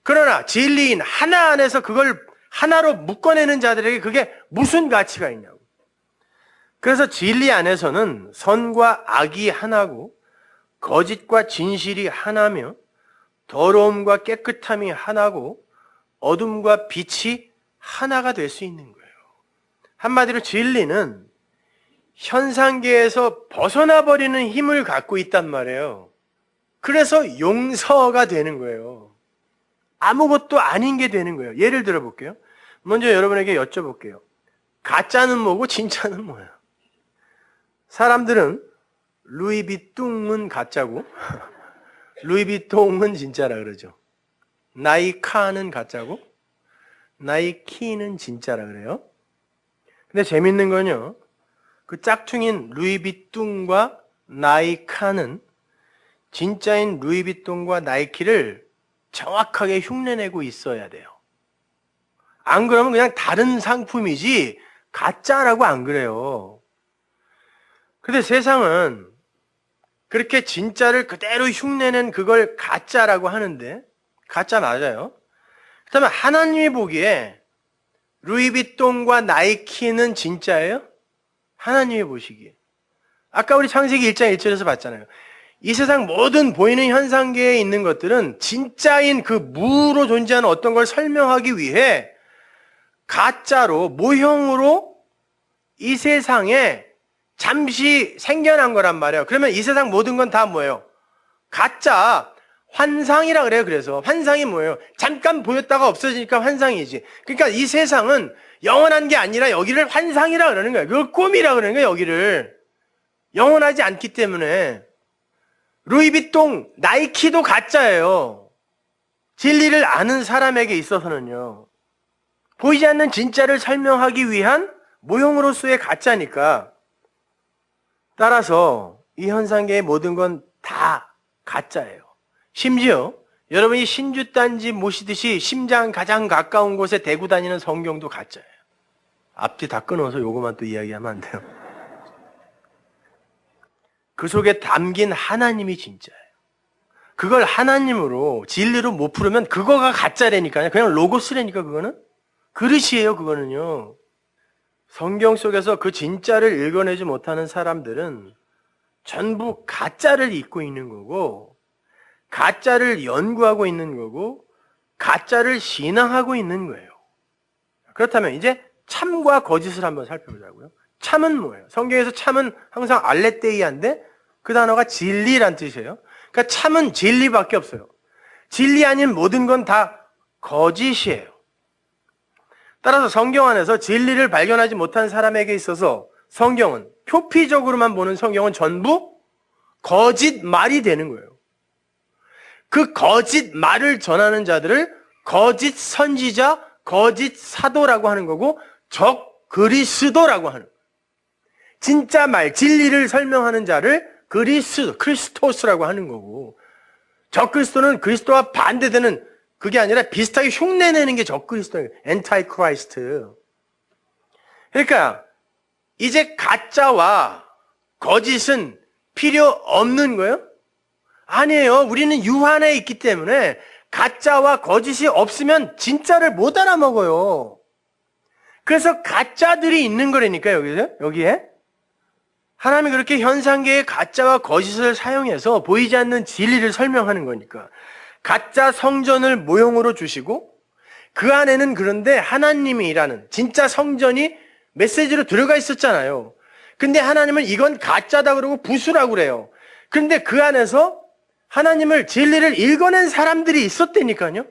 그러나 진리인 하나 안에서 그걸 하나로 묶어내는 자들에게 그게 무슨 가치가 있냐고. 그래서 진리 안에서는 선과 악이 하나고 거짓과 진실이 하나며 더러움과 깨끗함이 하나고 어둠과 빛이 하나가 될 수 있는 거예요. 한마디로 진리는 현상계에서 벗어나 버리는 힘을 갖고 있단 말이에요. 그래서 용서가 되는 거예요. 아무것도 아닌 게 되는 거예요. 예를 들어 볼게요. 먼저 여러분에게 여쭤볼게요. 가짜는 뭐고 진짜는 뭐예요? 사람들은 루이비뚱은 가짜고 루이비통은 진짜라 그러죠. 나이카는 가짜고 나이키는 진짜라 그래요. 근데 재밌는 건요, 그 짝퉁인 루이비뚱과 나이카는 진짜인 루이비통과 나이키를 정확하게 흉내내고 있어야 돼요. 안 그러면 그냥 다른 상품이지 가짜라고 안 그래요. 근데 세상은 그렇게 진짜를 그대로 흉내낸 그걸 가짜라고 하는데, 가짜 맞아요. 그렇다면 하나님이 보기에 루이비통과 나이키는 진짜예요? 하나님이 보시기에. 아까 우리 창세기 1장 1절에서 봤잖아요. 이 세상 모든 보이는 현상계에 있는 것들은 진짜인 그 무로 존재하는 어떤 걸 설명하기 위해 가짜로, 모형으로 이 세상에 잠시 생겨난 거란 말이에요. 그러면 이 세상 모든 건 다 뭐예요? 가짜, 환상이라 그래요. 그래서 환상이 뭐예요? 잠깐 보였다가 없어지니까 환상이지. 그러니까 이 세상은 영원한 게 아니라 여기를 환상이라 그러는 거예요. 그걸 꿈이라 그러는 거예요. 여기를 영원하지 않기 때문에. 루이비통, 나이키도 가짜예요. 진리를 아는 사람에게 있어서는요. 보이지 않는 진짜를 설명하기 위한 모형으로서의 가짜니까. 따라서 이 현상계의 모든 건 다 가짜예요. 심지어 여러분이 신주단지 모시듯이 심장 가장 가까운 곳에 대고 다니는 성경도 가짜예요. 앞뒤 다 끊어서 요거만 또 이야기하면 안 돼요. 그 속에 담긴 하나님이 진짜예요. 그걸 하나님으로 진리로 못 풀으면 그거가 가짜라니까요. 그냥 로고스라니까. 그거는 그릇이에요. 그거는요. 성경 속에서 그 진짜를 읽어내지 못하는 사람들은 전부 가짜를 읽고 있는 거고, 가짜를 연구하고 있는 거고, 가짜를 신앙하고 있는 거예요. 그렇다면 이제 참과 거짓을 한번 살펴보자고요. 참은 뭐예요? 성경에서 참은 항상 알레테이아인데 그 단어가 진리란 뜻이에요. 그러니까 참은 진리밖에 없어요. 진리 아닌 모든 건 다 거짓이에요. 따라서 성경 안에서 진리를 발견하지 못한 사람에게 있어서 성경은, 표피적으로만 보는 성경은 전부 거짓말이 되는 거예요. 그 거짓말을 전하는 자들을 거짓 선지자, 거짓 사도라고 하는 거고, 적 그리스도라고 하는 거예요. 진짜 말, 진리를 설명하는 자를 크리스토스라고 하는 거고, 적 그리스도는 그리스도와 반대되는, 그게 아니라 비슷하게 흉내내는 게 적 그리스도예요. 엔타이 크라이스트. 그러니까 이제 가짜와 거짓은 필요 없는 거예요? 아니에요. 우리는 유 안에 있기 때문에 가짜와 거짓이 없으면 진짜를 못 알아먹어요. 그래서 가짜들이 있는 거라니까요. 여기에. 하나님이 그렇게 현상계의 가짜와 거짓을 사용해서 보이지 않는 진리를 설명하는 거니까. 가짜 성전을 모형으로 주시고, 그 안에는 그런데 하나님이 일하는 진짜 성전이 메시지로 들어가 있었잖아요. 근데 하나님은 이건 가짜다 그러고 부수라고 그래요. 근데 그 안에서 하나님을, 진리를 읽어낸 사람들이 있었다니까요.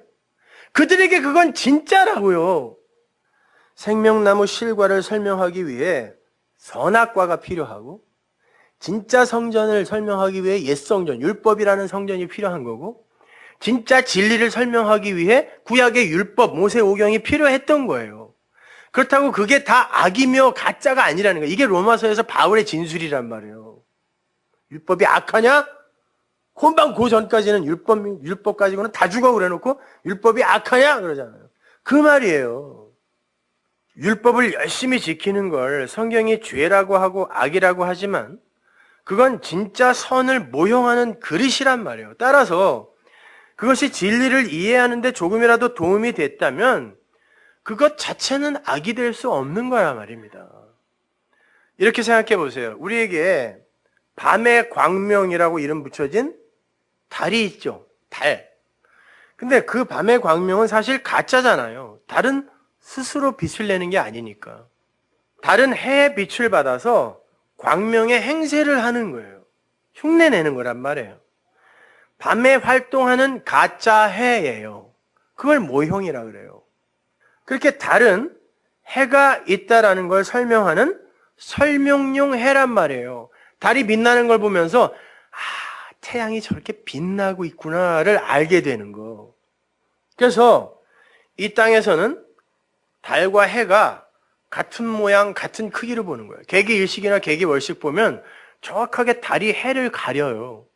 그들에게 그건 진짜라고요. 생명나무 실과를 설명하기 위해 선악과가 필요하고, 진짜 성전을 설명하기 위해 옛성전, 율법이라는 성전이 필요한 거고, 진짜 진리를 설명하기 위해 구약의 율법, 모세오경이 필요했던 거예요. 그렇다고 그게 다 악이며 가짜가 아니라는 거예요. 이게 로마서에서 바울의 진술이란 말이에요. 율법이 악하냐? 혼방 그 전까지는 율법 가지고는 다 죽어 그래놓고 율법이 악하냐? 그러잖아요. 그 말이에요. 율법을 열심히 지키는 걸 성경이 죄라고 하고 악이라고 하지만 그건 진짜 선을 모형하는 그릇이란 말이에요. 따라서 그것이 진리를 이해하는데 조금이라도 도움이 됐다면 그것 자체는 악이 될 수 없는 거란 말입니다. 이렇게 생각해 보세요. 우리에게 밤의 광명이라고 이름 붙여진 달이 있죠. 달. 근데 그 밤의 광명은 사실 가짜잖아요. 달은 스스로 빛을 내는 게 아니니까. 달은 해의 빛을 받아서 광명의 행세를 하는 거예요. 흉내내는 거란 말이에요. 밤에 활동하는 가짜 해예요. 그걸 모형이라 그래요. 그렇게 달은 해가 있다라는 걸 설명하는 설명용 해란 말이에요. 달이 빛나는 걸 보면서 태양이 저렇게 빛나고 있구나를 알게 되는 거. 그래서 이 땅에서는 달과 해가 같은 모양, 같은 크기로 보는 거예요. 개기일식이나 개기월식 보면 정확하게 달이 해를 가려요.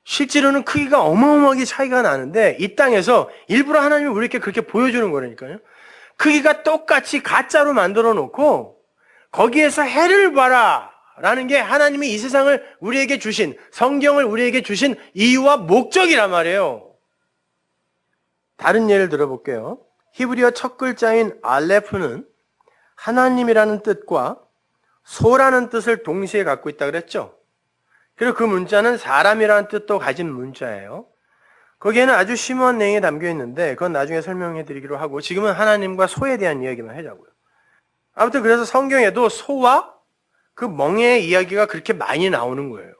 실제로는 크기가 어마어마하게 차이가 나는데 이 땅에서 일부러 하나님이 우리에게 그렇게 보여주는 거라니까요. 크기가 똑같이 가짜로 만들어 놓고 거기에서 해를 봐라 라는 게 하나님이 이 세상을 우리에게 주신, 성경을 우리에게 주신 이유와 목적이란 말이에요. 다른 예를 들어볼게요. 히브리어 첫 글자인 알레프는 하나님이라는 뜻과 소라는 뜻을 동시에 갖고 있다 그랬죠. 그리고 그 문자는 사람이라는 뜻도 가진 문자예요. 거기에는 아주 심오한 내용이 담겨 있는데 그건 나중에 설명해 드리기로 하고 지금은 하나님과 소에 대한 이야기만 하자고요. 아무튼 그래서 성경에도 소와 그 멍에의 이야기가 그렇게 많이 나오는 거예요.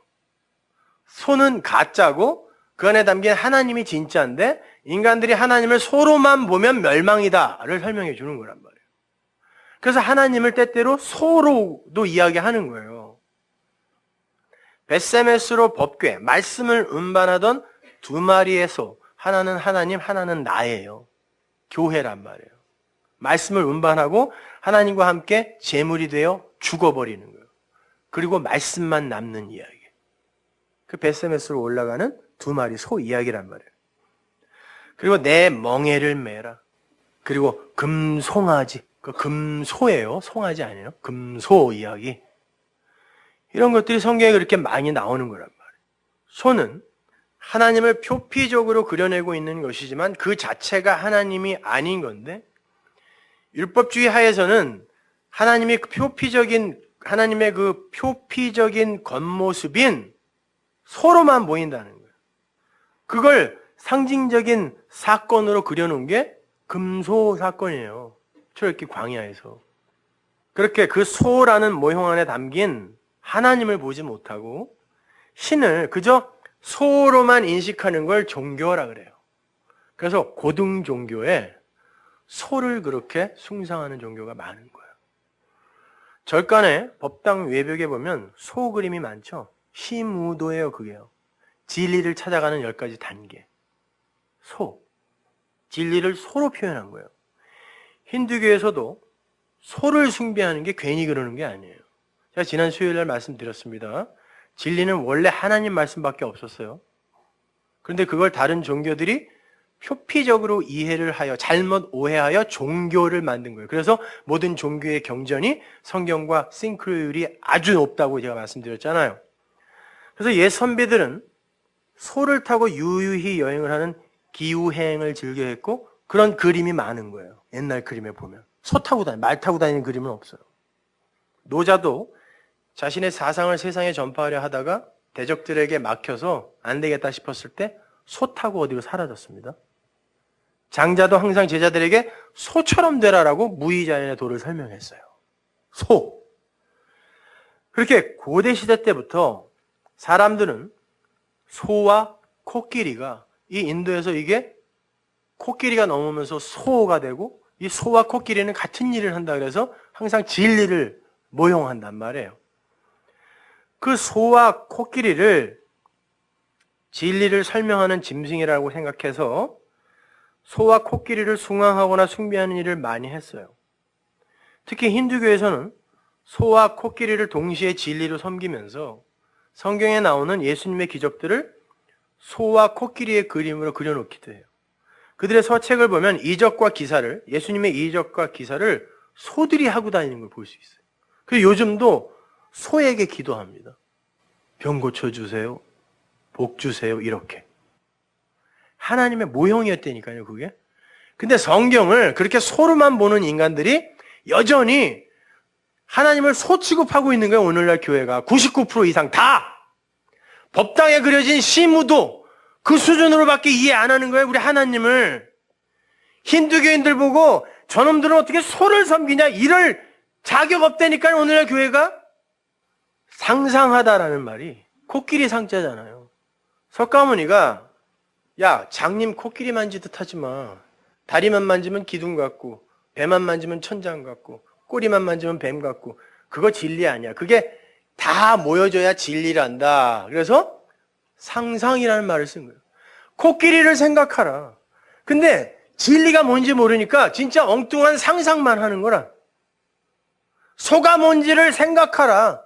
소는 가짜고 그 안에 담긴 하나님이 진짜인데 인간들이 하나님을 소로만 보면 멸망이다를 설명해 주는 거란 말이에요. 그래서 하나님을 때때로 소로도 이야기하는 거예요. 벳세메스로 법궤, 말씀을 운반하던 두 마리의 소, 하나는 하나님, 하나는 나예요. 교회란 말이에요. 말씀을 운반하고 하나님과 함께 제물이 되어 죽어버리는 거예요. 그리고 말씀만 남는 이야기. 그 벳세메스로 올라가는 두 마리 소 이야기란 말이에요. 그리고 내 멍에를 매라. 그리고 금송아지, 그 금소예요. 송아지 아니에요. 금소 이야기. 이런 것들이 성경에 그렇게 많이 나오는 거란 말이에요. 소는 하나님을 표피적으로 그려내고 있는 것이지만 그 자체가 하나님이 아닌 건데 율법주의 하에서는 하나님의 그 표피적인 겉모습인 소로만 보인다는 거예요. 그걸 상징적인 사건으로 그려놓은 게 금소 사건이에요. 출애굽기 광야에서. 그렇게 그 소라는 모형 안에 담긴 하나님을 보지 못하고 신을 그저 소로만 인식하는 걸 종교라 그래요. 그래서 고등 종교에 소를 그렇게 숭상하는 종교가 많은 거예요. 절간에 법당 외벽에 보면 소 그림이 많죠. 시무도예요, 그게요. 진리를 찾아가는 10가지 단계. 소. 진리를 소로 표현한 거예요. 힌두교에서도 소를 숭배하는 게 괜히 그러는 게 아니에요. 제가 지난 수요일날 말씀드렸습니다. 진리는 원래 하나님 말씀밖에 없었어요. 그런데 그걸 다른 종교들이 표피적으로 이해를 하여 잘못 오해하여 종교를 만든 거예요. 그래서 모든 종교의 경전이 성경과 싱크로율이 아주 높다고 제가 말씀드렸잖아요. 그래서 옛 선비들은 소를 타고 유유히 여행을 하는 기후행을 즐겨했고 그런 그림이 많은 거예요. 옛날 그림에 보면. 말 타고 다니는 그림은 없어요. 노자도 자신의 사상을 세상에 전파하려 하다가 대적들에게 막혀서 안 되겠다 싶었을 때 소 타고 어디로 사라졌습니다. 장자도 항상 제자들에게 소처럼 되라라고 무의자연의 도를 설명했어요. 소. 그렇게 고대 시대 때부터 사람들은 소와 코끼리가 이 인도에서 이게 코끼리가 넘으면서 소가 되고 이 소와 코끼리는 같은 일을 한다 그래서 항상 진리를 모형한단 말이에요. 그 소와 코끼리를 진리를 설명하는 짐승이라고 생각해서 소와 코끼리를 숭앙하거나 숭배하는 일을 많이 했어요. 특히 힌두교에서는 소와 코끼리를 동시에 진리로 섬기면서 성경에 나오는 예수님의 기적들을 소와 코끼리의 그림으로 그려놓기도 해요. 그들의 서책을 보면 예수님의 이적과 기사를 소들이 하고 다니는 걸 볼 수 있어요. 그리고 요즘도 소에게 기도합니다. 병 고쳐주세요. 복 주세요. 이렇게. 하나님의 모형이었다니까요, 그게. 근데 성경을 그렇게 소로만 보는 인간들이 여전히 하나님을 소 취급하고 있는 거예요, 오늘날 교회가. 99% 이상 다! 법당에 그려진 시무도 그 수준으로밖에 이해 안 하는 거예요, 우리 하나님을. 힌두교인들 보고 저놈들은 어떻게 소를 섬기냐, 이럴 자격 없다니까요, 오늘날 교회가. 상상하다라는 말이 코끼리 상자잖아요. 석가모니가 야, 장님 코끼리 만지듯 하지 마. 다리만 만지면 기둥 같고 배만 만지면 천장 같고 꼬리만 만지면 뱀 같고 그거 진리 아니야. 그게 다 모여져야 진리란다. 그래서 상상이라는 말을 쓴 거예요. 코끼리를 생각하라. 근데 진리가 뭔지 모르니까 진짜 엉뚱한 상상만 하는 거라. 소가 뭔지를 생각하라.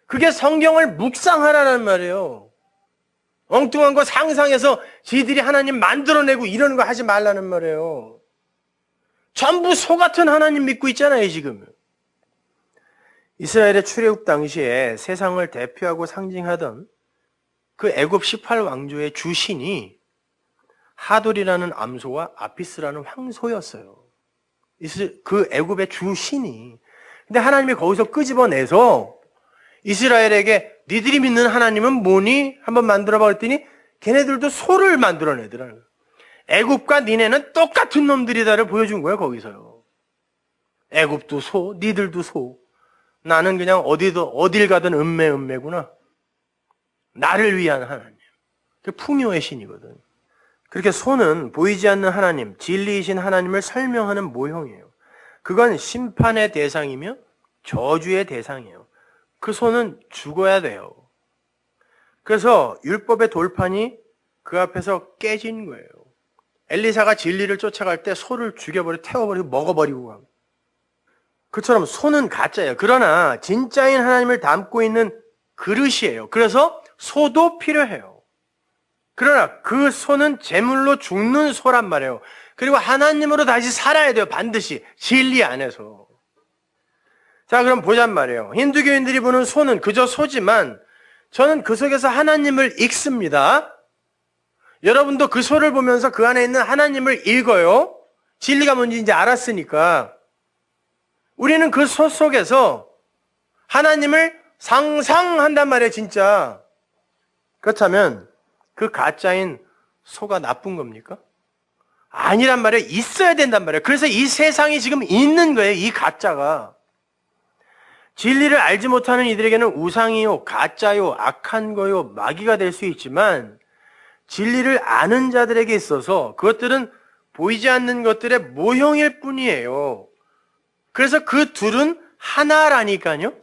그게 성경을 묵상하라는 말이에요. 엉뚱한 거 상상해서 지들이 하나님 만들어내고 이러는 거 하지 말라는 말이에요. 전부 소 같은 하나님 믿고 있잖아요, 지금. 이스라엘의 출애굽 당시에 세상을 대표하고 상징하던 그 애굽 18왕조의 주신이 하돌이라는 암소와 아피스라는 황소였어요. 그 애굽의 주신이. 근데 하나님이 거기서 끄집어내서 이스라엘에게 니들이 믿는 하나님은 뭐니? 한번 만들어봐 그랬더니 걔네들도 소를 만들어내더라는 거예요. 애굽과 니네는 똑같은 놈들이다를 보여준 거예요, 거기서요. 애굽도 소, 니들도 소. 나는 그냥 어딜 가든 음매구나. 나를 위한 하나님. 그 풍요의 신이거든. 그렇게 소는 보이지 않는 하나님, 진리이신 하나님을 설명하는 모형이에요. 그건 심판의 대상이며 저주의 대상이에요. 그 소는 죽어야 돼요. 그래서 율법의 돌판이 그 앞에서 깨진 거예요. 엘리사가 진리를 쫓아갈 때 소를 죽여버리고 태워버리고 먹어버리고 하고. 그처럼 소는 가짜예요. 그러나 진짜인 하나님을 담고 있는 그릇이에요. 그래서 소도 필요해요. 그러나 그 소는 제물로 죽는 소란 말이에요. 그리고 하나님으로 다시 살아야 돼요. 반드시 진리 안에서. 자, 그럼 보잔 말이에요. 힌두교인들이 보는 소는 그저 소지만 저는 그 속에서 하나님을 읽습니다. 여러분도 그 소를 보면서 그 안에 있는 하나님을 읽어요. 진리가 뭔지 이제 알았으니까. 우리는 그 소 속에서 하나님을 상상한단 말이에요, 진짜. 그렇다면 그 가짜인 소가 나쁜 겁니까? 아니란 말이에요. 있어야 된단 말이에요. 그래서 이 세상이 지금 있는 거예요, 이 가짜가. 진리를 알지 못하는 이들에게는 우상이요, 가짜요, 악한 거요, 마귀가 될 수 있지만 진리를 아는 자들에게 있어서 그것들은 보이지 않는 것들의 모형일 뿐이에요. 그래서 그 둘은 하나라니까요.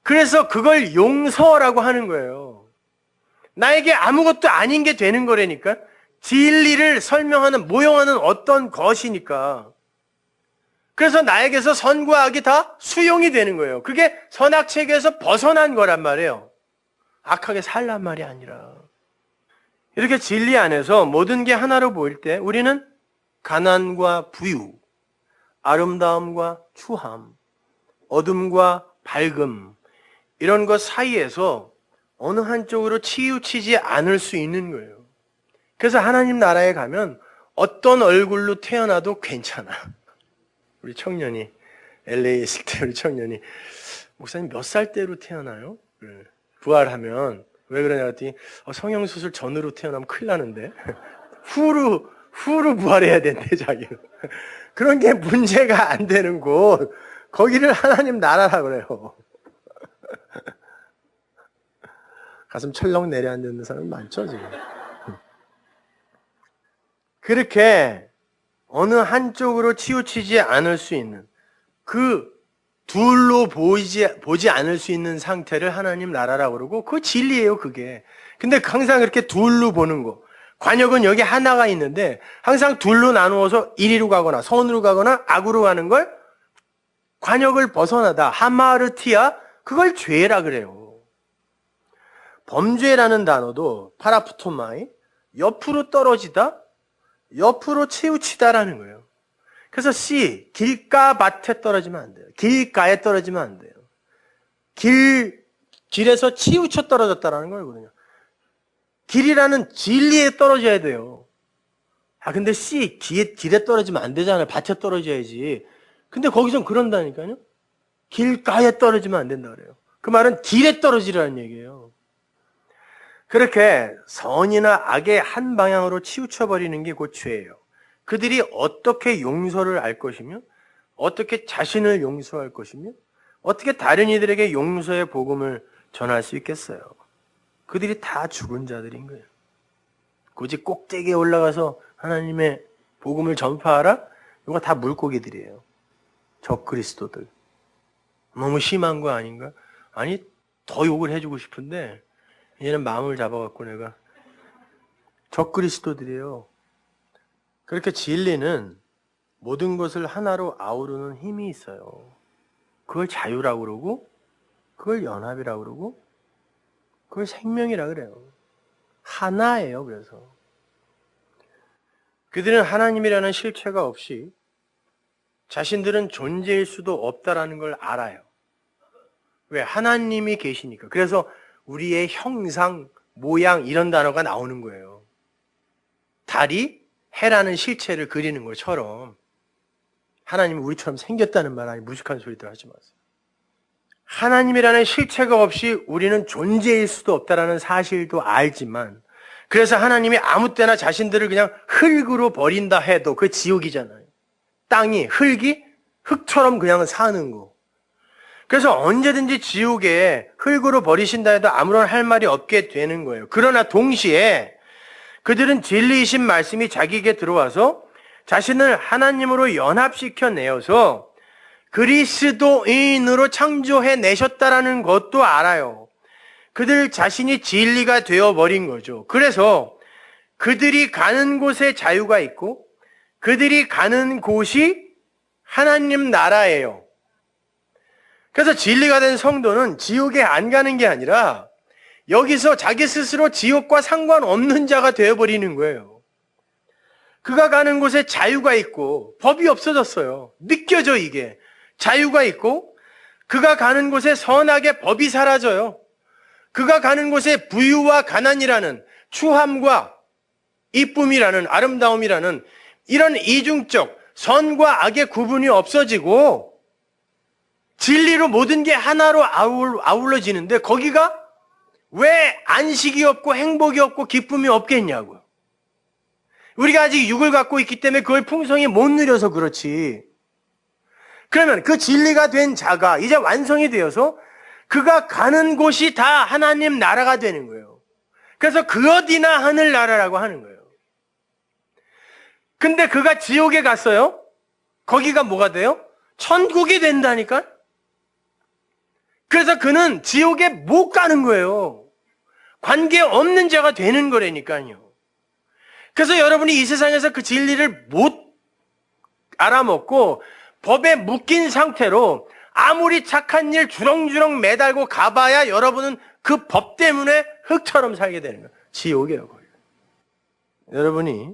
그래서 그걸 용서라고 하는 거예요. 나에게 아무것도 아닌 게 되는 거라니까. 진리를 설명하는, 모형하는 어떤 것이니까. 그래서 나에게서 선과 악이 다 수용이 되는 거예요. 그게 선악체계에서 벗어난 거란 말이에요. 악하게 살란 말이 아니라. 이렇게 진리 안에서 모든 게 하나로 보일 때 우리는 가난과 부유, 아름다움과 추함, 어둠과 밝음, 이런 것 사이에서 어느 한쪽으로 치우치지 않을 수 있는 거예요. 그래서 하나님 나라에 가면 어떤 얼굴로 태어나도 괜찮아. 우리 청년이, LA에 있을 때 우리 청년이, 목사님 몇 살 때로 태어나요? 부활하면. 왜 그러냐 했더니, 성형수술 전으로 태어나면 큰일 나는데. 후로 부활해야 된대, 자기는. 그런 게 문제가 안 되는 곳, 거기를 하나님 나라라 그래요. 가슴 철렁 내려앉는 사람 많죠, 지금. 그렇게 어느 한쪽으로 치우치지 않을 수 있는 그 둘로 보지 않을 수 있는 상태를 하나님 나라라고 그러고 그 진리예요, 그게. 근데 항상 그렇게 둘로 보는 거. 관역은 여기 하나가 있는데 항상 둘로 나누어서 이리로 가거나 선으로 가거나 악으로 가는 걸 관역을 벗어나다 하마르티아, 그걸 죄라 그래요. 범죄라는 단어도 파라푸토마이, 옆으로 떨어지다, 옆으로 치우치다라는 거예요. 그래서 C, 길가밭에 떨어지면 안 돼요. 길가에 떨어지면 안 돼요. 길에서 치우쳐 떨어졌다라는 거거든요. 길이라는 진리에 떨어져야 돼요. 근데 C, 길에 떨어지면 안 되잖아요. 밭에 떨어져야지. 근데 거기선 그런다니까요. 길가에 떨어지면 안 된다 그래요. 그 말은 길에 떨어지라는 얘기예요. 그렇게 선이나 악의 한 방향으로 치우쳐버리는 게 곧 죄예요. 그들이 어떻게 용서를 알 것이며, 어떻게 자신을 용서할 것이며, 어떻게 다른 이들에게 용서의 복음을 전할 수 있겠어요? 그들이 다 죽은 자들인 거예요. 굳이 꼭대기에 올라가서 하나님의 복음을 전파하라? 이거 다 물고기들이에요. 적그리스도들. 너무 심한 거 아닌가? 아니, 더 욕을 해주고 싶은데 얘는 마음을 잡아갖고 내가 적그리스도들이에요. 그렇게 진리는 모든 것을 하나로 아우르는 힘이 있어요. 그걸 자유라고 그러고 그걸 연합이라고 그러고 그걸 생명이라고 그래요. 하나예요. 그래서 그들은 하나님이라는 실체가 없이 자신들은 존재일 수도 없다라는 걸 알아요. 왜? 하나님이 계시니까. 그래서 우리의 형상, 모양 이런 단어가 나오는 거예요. 달이 해라는 실체를 그리는 것처럼 하나님이 우리처럼 생겼다는 말 아니 무식한 소리들 하지 마세요. 하나님이라는 실체가 없이 우리는 존재일 수도 없다라는 사실도 알지만 그래서 하나님이 아무 때나 자신들을 그냥 흙으로 버린다 해도 그 지옥이잖아요. 땅이 흙이 흙처럼 그냥 사는 거. 그래서 언제든지 지옥에 흙으로 버리신다 해도 아무런 할 말이 없게 되는 거예요. 그러나 동시에 그들은 진리이신 말씀이 자기에게 들어와서 자신을 하나님으로 연합시켜 내어서 그리스도인으로 창조해 내셨다라는 것도 알아요. 그들 자신이 진리가 되어버린 거죠. 그래서 그들이 가는 곳에 자유가 있고 그들이 가는 곳이 하나님 나라예요. 그래서 진리가 된 성도는 지옥에 안 가는 게 아니라 여기서 자기 스스로 지옥과 상관없는 자가 되어버리는 거예요. 그가 가는 곳에 자유가 있고 법이 없어졌어요. 느껴져 이게. 자유가 있고 그가 가는 곳에 선악의 법이 사라져요. 그가 가는 곳에 부유와 가난이라는 추함과 이쁨이라는 아름다움이라는 이런 이중적 선과 악의 구분이 없어지고 진리로 모든 게 하나로 아울러지는데 거기가 왜 안식이 없고 행복이 없고 기쁨이 없겠냐고요. 우리가 아직 육을 갖고 있기 때문에 그걸 풍성히 못 누려서 그렇지. 그러면 그 진리가 된 자가 이제 완성이 되어서 그가 가는 곳이 다 하나님 나라가 되는 거예요. 그래서 그 어디나 하늘나라라고 하는 거예요. 근데 그가 지옥에 갔어요? 거기가 뭐가 돼요? 천국이 된다니까? 그래서 그는 지옥에 못 가는 거예요. 관계없는 자가 되는 거라니까요. 그래서 여러분이 이 세상에서 그 진리를 못 알아먹고 법에 묶인 상태로 아무리 착한 일 주렁주렁 매달고 가봐야 여러분은 그 법 때문에 흙처럼 살게 되는 거예요. 지옥이에요. 거기. 여러분이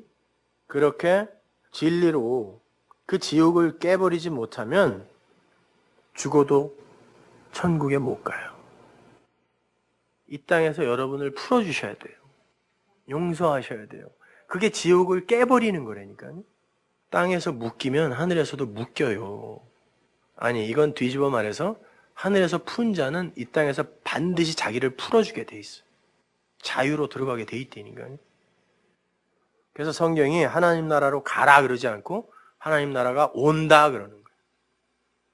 그렇게 진리로 그 지옥을 깨버리지 못하면 죽어도 천국에 못 가요. 이 땅에서 여러분을 풀어주셔야 돼요. 용서하셔야 돼요. 그게 지옥을 깨버리는 거라니까요. 땅에서 묶이면 하늘에서도 묶여요. 아니 이건 뒤집어 말해서 하늘에서 푼 자는 이 땅에서 반드시 자기를 풀어주게 돼 있어요. 자유로 들어가게 돼 있다니까요. 그래서 성경이 하나님 나라로 가라 그러지 않고 하나님 나라가 온다 그러는 거예요.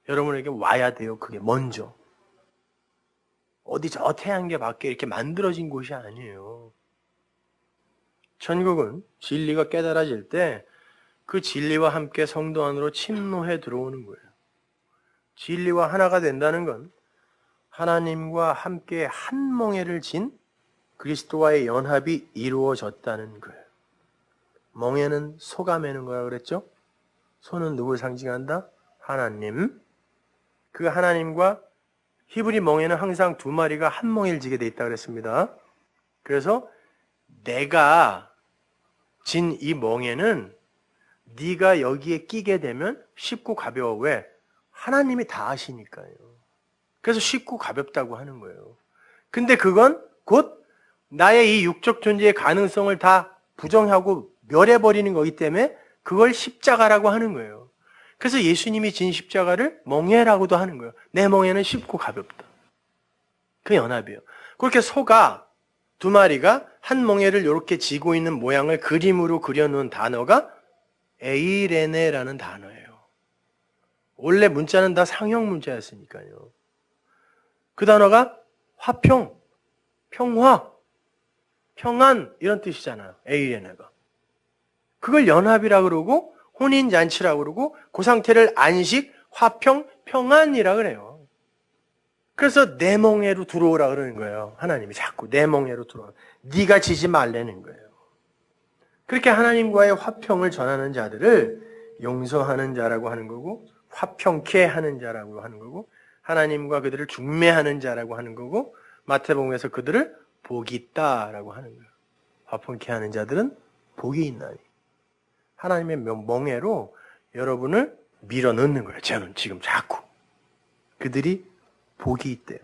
여러분에게 와야 돼요. 그게 먼저. 어디 저 태양계 밖에 이렇게 만들어진 곳이 아니에요. 천국은 진리가 깨달아질 때 그 진리와 함께 성도 안으로 침노해 들어오는 거예요. 진리와 하나가 된다는 건 하나님과 함께 한 멍에를 진 그리스도와의 연합이 이루어졌다는 거예요. 멍에는 소가 매는 거라 그랬죠? 소는 누굴 상징한다? 하나님. 그 하나님과 히브리 멍에는 항상 두 마리가 한 멍에를 지게 돼 있다고 그랬습니다. 그래서 내가 진 이 멍에는 네가 여기에 끼게 되면 쉽고 가벼워. 왜? 하나님이 다 하시니까요. 그래서 쉽고 가볍다고 하는 거예요. 근데 그건 곧 나의 이 육적 존재의 가능성을 다 부정하고 멸해버리는 거기 때문에 그걸 십자가라고 하는 거예요. 그래서 예수님이 진 십자가를 멍에라고도 하는 거예요. 내 멍에는 쉽고 가볍다. 그 연합이에요. 그렇게 소가 두 마리가 한 멍에를 이렇게 지고 있는 모양을 그림으로 그려놓은 단어가 에이레네라는 단어예요. 원래 문자는 다 상형 문자였으니까요. 그 단어가 화평, 평화, 평안 이런 뜻이잖아요. 에이레네가. 그걸 연합이라 그러고 혼인잔치라고 그러고 그 상태를 안식, 화평, 평안이라 그래요. 그래서 내 멍에로 들어오라 그러는 거예요. 하나님이 자꾸 내 멍에로 들어오라. 네가 지지 말라는 거예요. 그렇게 하나님과의 화평을 전하는 자들을 용서하는 자라고 하는 거고, 화평케 하는 자라고 하는 거고, 하나님과 그들을 중매하는 자라고 하는 거고, 마태복음에서 그들을 복이 있다라고 하는 거예요. 화평케 하는 자들은 복이 있나니. 하나님의 멍에로 여러분을 밀어 넣는 거예요. 저는 지금 자꾸. 그들이 복이 있대요.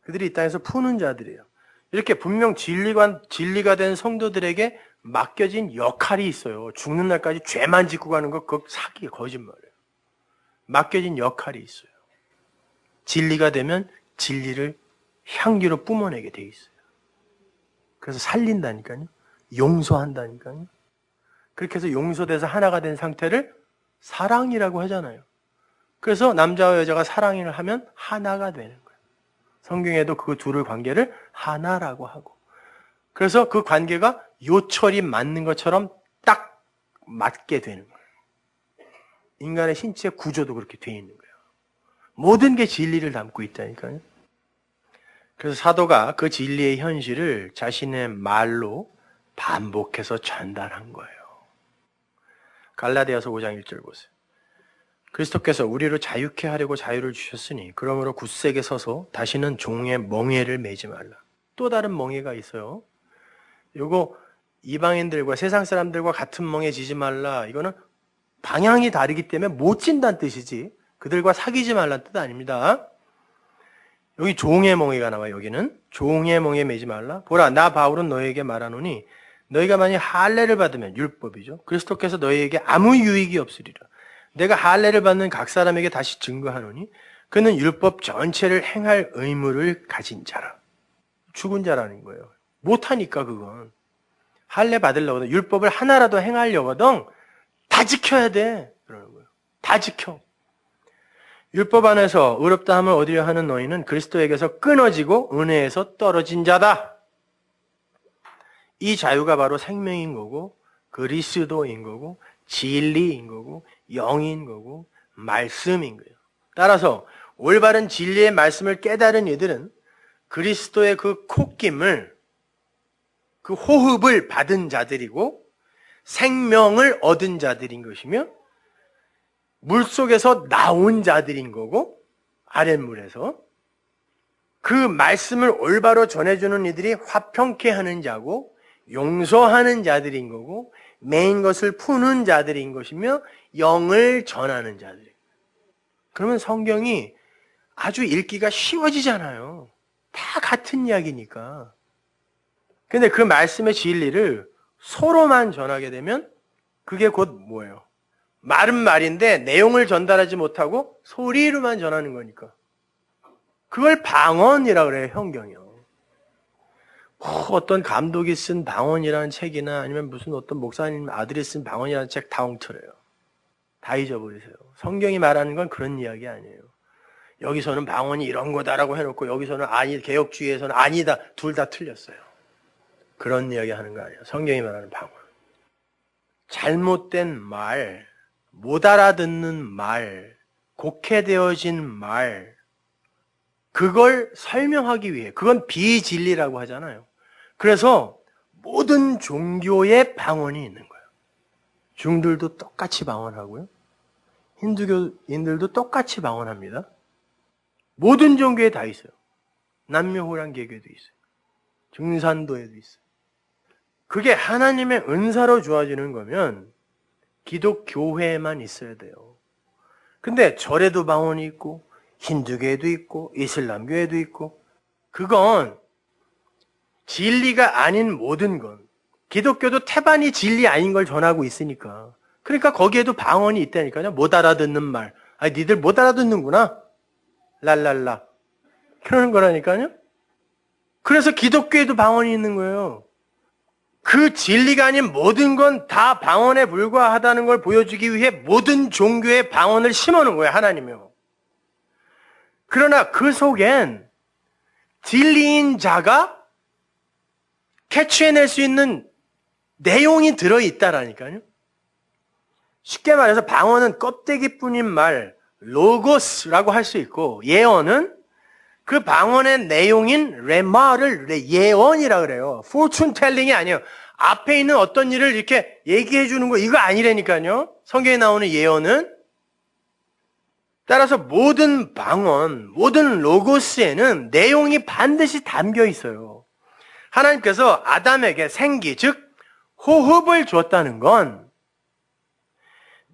그들이 이 땅에서 푸는 자들이에요. 이렇게 분명 진리가 된 성도들에게 맡겨진 역할이 있어요. 죽는 날까지 죄만 짓고 가는 거 그거 사기 거짓말이에요. 맡겨진 역할이 있어요. 진리가 되면 진리를 향기로 뿜어내게 돼 있어요. 그래서 살린다니까요. 용서한다니까요. 그렇게 해서 용서돼서 하나가 된 상태를 사랑이라고 하잖아요. 그래서 남자와 여자가 사랑을 하면 하나가 되는 거예요. 성경에도 그 둘의 관계를 하나라고 하고. 그래서 그 관계가 요철이 맞는 것처럼 딱 맞게 되는 거예요. 인간의 신체 구조도 그렇게 되어 있는 거예요. 모든 게 진리를 담고 있다니까요. 그래서 사도가 그 진리의 현실을 자신의 말로 반복해서 전달한 거예요. 갈라디아서 5장 1절 보세요. 그리스도께서 우리를 자유케 하려고 자유를 주셨으니 그러므로 굳세게 서서 다시는 종의 멍에를 매지 말라. 또 다른 멍에가 있어요. 요거 이방인들과 세상 사람들과 같은 멍에 지지 말라. 이거는 방향이 다르기 때문에 못 진다는 뜻이지 그들과 사귀지 말라는 뜻 아닙니다. 여기 종의 멍에가 나와요. 여기는 종의 멍에 매지 말라. 보라 나 바울은 너에게 말하노니 너희가 만약 할례를 받으면 율법이죠. 그리스도께서 너희에게 아무 유익이 없으리라. 내가 할례를 받는 각 사람에게 다시 증거하노니 그는 율법 전체를 행할 의무를 가진 자라. 죽은 자라는 거예요. 못하니까 그건. 할례 받으려거든 율법을 하나라도 행하려거든 다 지켜야 돼. 그러는 거예요. 다 지켜. 율법 안에서 의롭다함을 얻으려 하는 너희는 그리스도에게서 끊어지고 은혜에서 떨어진 자다. 이 자유가 바로 생명인 거고 그리스도인 거고 진리인 거고 영인 거고 말씀인 거예요. 따라서 올바른 진리의 말씀을 깨달은 이들은 그리스도의 그 콧김을 그 호흡을 받은 자들이고 생명을 얻은 자들인 것이며 물속에서 나온 자들인 거고 아랫물에서 그 말씀을 올바로 전해주는 이들이 화평케 하는 자고 용서하는 자들인 거고 매인 것을 푸는 자들인 것이며 영을 전하는 자들이에요. 그러면 성경이 아주 읽기가 쉬워지잖아요. 다 같은 이야기니까. 근데 그 말씀의 진리를 소로만 전하게 되면 그게 곧 뭐예요? 말은 말인데 내용을 전달하지 못하고 소리로만 전하는 거니까. 그걸 방언이라고 그래요, 성경이요. 어떤 감독이 쓴 방언이라는 책이나 아니면 무슨 어떤 목사님 아들이 쓴 방언이라는 책 다 엉터려요. 다 잊어버리세요. 성경이 말하는 건 그런 이야기 아니에요. 여기서는 방언이 이런 거다라고 해놓고 여기서는 아니, 개혁주의에서는 아니다. 둘 다 틀렸어요. 그런 이야기 하는 거 아니에요. 성경이 말하는 방언. 잘못된 말, 못 알아듣는 말, 곡해되어진 말, 그걸 설명하기 위해, 그건 비진리라고 하잖아요. 그래서 모든 종교의 방언이 있는 거예요. 중들도 똑같이 방언하고요. 힌두교인들도 똑같이 방언합니다. 모든 종교에 다 있어요. 남묘호랑 개교에도 있어요. 증산도에도 있어요. 그게 하나님의 은사로 주어지는 거면 기독교회에만 있어야 돼요. 근데 절에도 방언이 있고 힌두교에도 있고 이슬람교에도 있고 그건 진리가 아닌 모든 건 기독교도 태반이 진리 아닌 걸 전하고 있으니까 그러니까 거기에도 방언이 있다니까요. 못 알아듣는 말. 아니 니들 못 알아듣는구나. 랄랄라. 그러는 거라니까요. 그래서 기독교에도 방언이 있는 거예요. 그 진리가 아닌 모든 건 다 방언에 불과하다는 걸 보여주기 위해 모든 종교의 방언을 심어놓은 거예요. 하나님이요. 그러나 그 속엔 진리인 자가 캐치해낼 수 있는 내용이 들어있다라니까요. 쉽게 말해서 방언은 껍데기뿐인 말, 로고스라고 할 수 있고, 예언은 그 방언의 내용인 레마를 예언이라 그래요. fortune telling이 아니에요. 앞에 있는 어떤 일을 이렇게 얘기해 주는 거 이거 아니라니까요. 성경에 나오는 예언은. 따라서 모든 방언, 모든 로고스에는 내용이 반드시 담겨 있어요. 하나님께서 아담에게 생기, 즉 호흡을 줬다는 건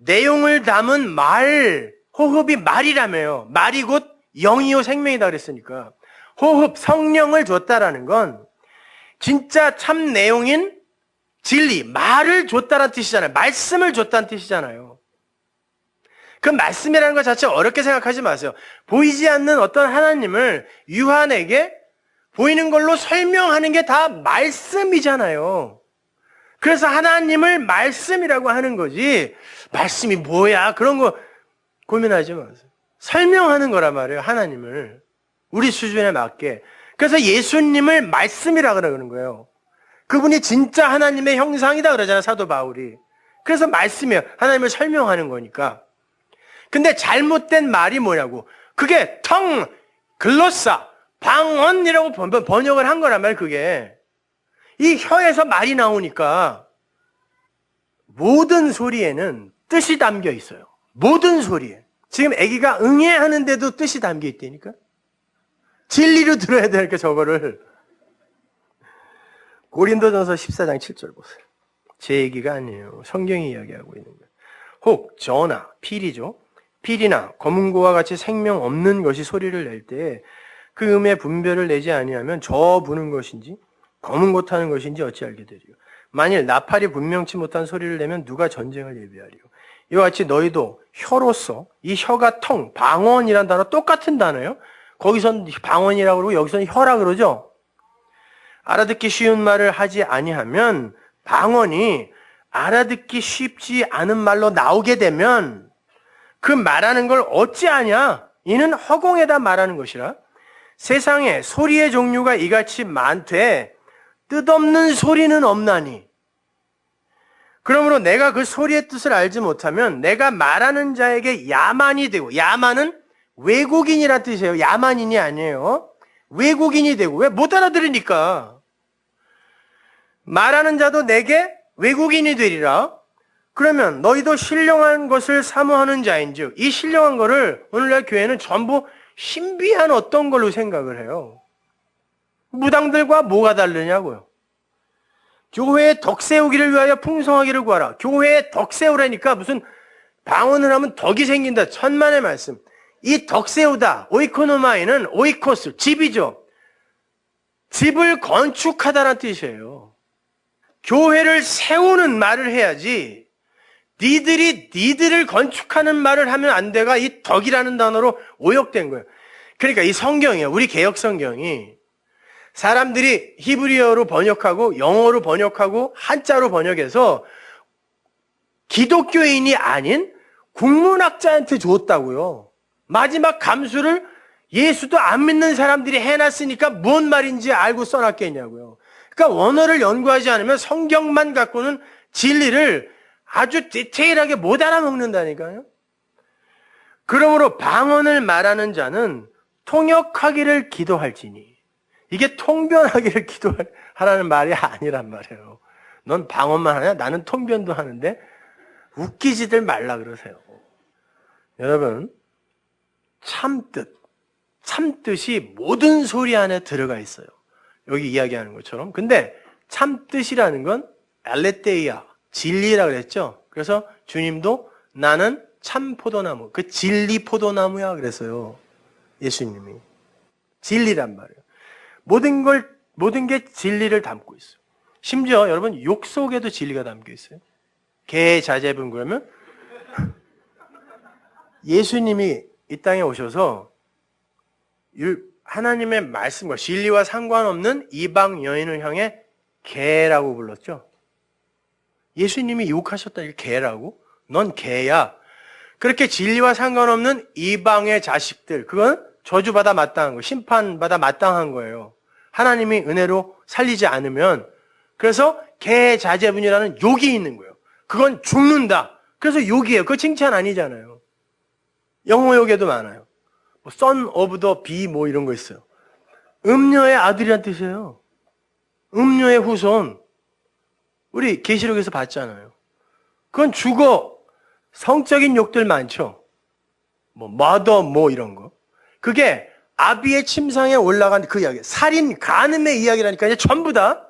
내용을 담은 말, 호흡이 말이라며요. 말이 곧 영이요 생명이다 그랬으니까. 호흡, 성령을 줬다라는 건 진짜 참 내용인 진리, 말을 줬다는 뜻이잖아요. 말씀을 줬다는 뜻이잖아요. 그 말씀이라는 것 자체 어렵게 생각하지 마세요. 보이지 않는 어떤 하나님을 유한에게 보이는 걸로 설명하는 게 다 말씀이잖아요. 그래서 하나님을 말씀이라고 하는 거지, 말씀이 뭐야? 그런 거 고민하지 마세요. 설명하는 거란 말이에요, 하나님을. 우리 수준에 맞게. 그래서 예수님을 말씀이라 그러는 거예요. 그분이 진짜 하나님의 형상이다 그러잖아요, 사도 바울이. 그래서 말씀이에요. 하나님을 설명하는 거니까. 근데 잘못된 말이 뭐냐고. 그게 글로사, 방언이라고 번역을 한 거란 말이에요, 그게. 이 혀에서 말이 나오니까 모든 소리에는 뜻이 담겨 있어요. 모든 소리에. 지금 아기가 응애하는데도 뜻이 담겨 있다니까. 진리로 들어야 되니까 저거를. 고린도전서 14장 7절 보세요. 제 얘기가 아니에요. 성경이 이야기하고 있는 거예요. 혹 저나 필이죠. 필이나 검은고와 같이 생명 없는 것이 소리를 낼 때 그 음의 분별을 내지 아니하면 저 부는 것인지 검은 고 타는 것인지 어찌 알게 되리요. 만일 나팔이 분명치 못한 소리를 내면 누가 전쟁을 예비하리요. 이와 같이 너희도 혀로서, 이 혀가 방언이란 단어 똑같은 단어예요. 거기선 방언이라고 그러고 여기서는 혀라 그러죠. 알아듣기 쉬운 말을 하지 아니하면 방언이 알아듣기 쉽지 않은 말로 나오게 되면 그 말하는 걸 어찌하냐? 이는 허공에다 말하는 것이라. 세상에 소리의 종류가 이같이 많되 뜻없는 소리는 없나니. 그러므로 내가 그 소리의 뜻을 알지 못하면 내가 말하는 자에게 야만이 되고, 야만은 외국인이란 뜻이에요. 야만인이 아니에요. 외국인이 되고. 왜? 못 알아들으니까. 말하는 자도 내게 외국인이 되리라. 그러면 너희도 신령한 것을 사모하는 자인즉, 이 신령한 거를 오늘날 교회는 전부 신비한 어떤 걸로 생각을 해요. 무당들과 뭐가 다르냐고요. 교회에 덕 세우기를 위하여 풍성하기를 구하라. 교회에 덕 세우라니까 무슨 방언을 하면 덕이 생긴다. 천만의 말씀. 이 덕 세우다, 오이코노마이는 오이코스, 집이죠. 집을 건축하다는 뜻이에요. 교회를 세우는 말을 해야지 니들을 건축하는 말을 하면 안 돼가 이 덕이라는 단어로 오역된 거예요. 그러니까 이 성경이요, 우리 개역 성경이 사람들이 히브리어로 번역하고 영어로 번역하고 한자로 번역해서 기독교인이 아닌 국문학자한테 줬다고요. 마지막 감수를 예수도 안 믿는 사람들이 해놨으니까 뭔 말인지 알고 써놨겠냐고요. 그러니까 원어를 연구하지 않으면 성경만 갖고는 진리를 아주 디테일하게 못 알아먹는다니까요. 그러므로 방언을 말하는 자는 통역하기를 기도할지니. 이게 통변하기를 기도하라는 말이 아니란 말이에요. 넌 방언만 하냐? 나는 통변도 하는데 웃기지들 말라 그러세요. 여러분, 참뜻이 모든 소리 안에 들어가 있어요. 여기 이야기하는 것처럼. 근데 참뜻이라는 건 알레테이아, 진리라고 그랬죠. 그래서 주님도 나는 참 포도나무, 그 진리 포도나무야 그랬어요. 예수님이. 진리란 말이에요. 모든 게 진리를 담고 있어요. 심지어 여러분 욕 속에도 진리가 담겨 있어요. 개자제분 그러면 예수님이 이 땅에 오셔서 하나님의 말씀과 진리와 상관없는 이방 여인을 향해 개라고 불렀죠. 예수님이 욕하셨다. 이게 개라고? 넌 개야. 그렇게 진리와 상관없는 이방의 자식들, 그건 저주받아 마땅한 거, 심판받아 마땅한 거예요. 하나님이 은혜로 살리지 않으면. 그래서 개자제분이라는 욕이 있는 거예요. 그건 죽는다. 그래서 욕이에요. 그거 칭찬 아니잖아요. 영어 욕에도 많아요. 뭐 son of the be 뭐 이런 거 있어요. 음녀의 아들이란 뜻이에요. 음녀의 후손. 우리 계시록에서 봤잖아요. 그건 죽어. 성적인 욕들 많죠. 뭐 mother 뭐 이런 거. 그게 아비의 침상에 올라간 그 이야기. 살인, 간음의 이야기라니까 이제 전부 다.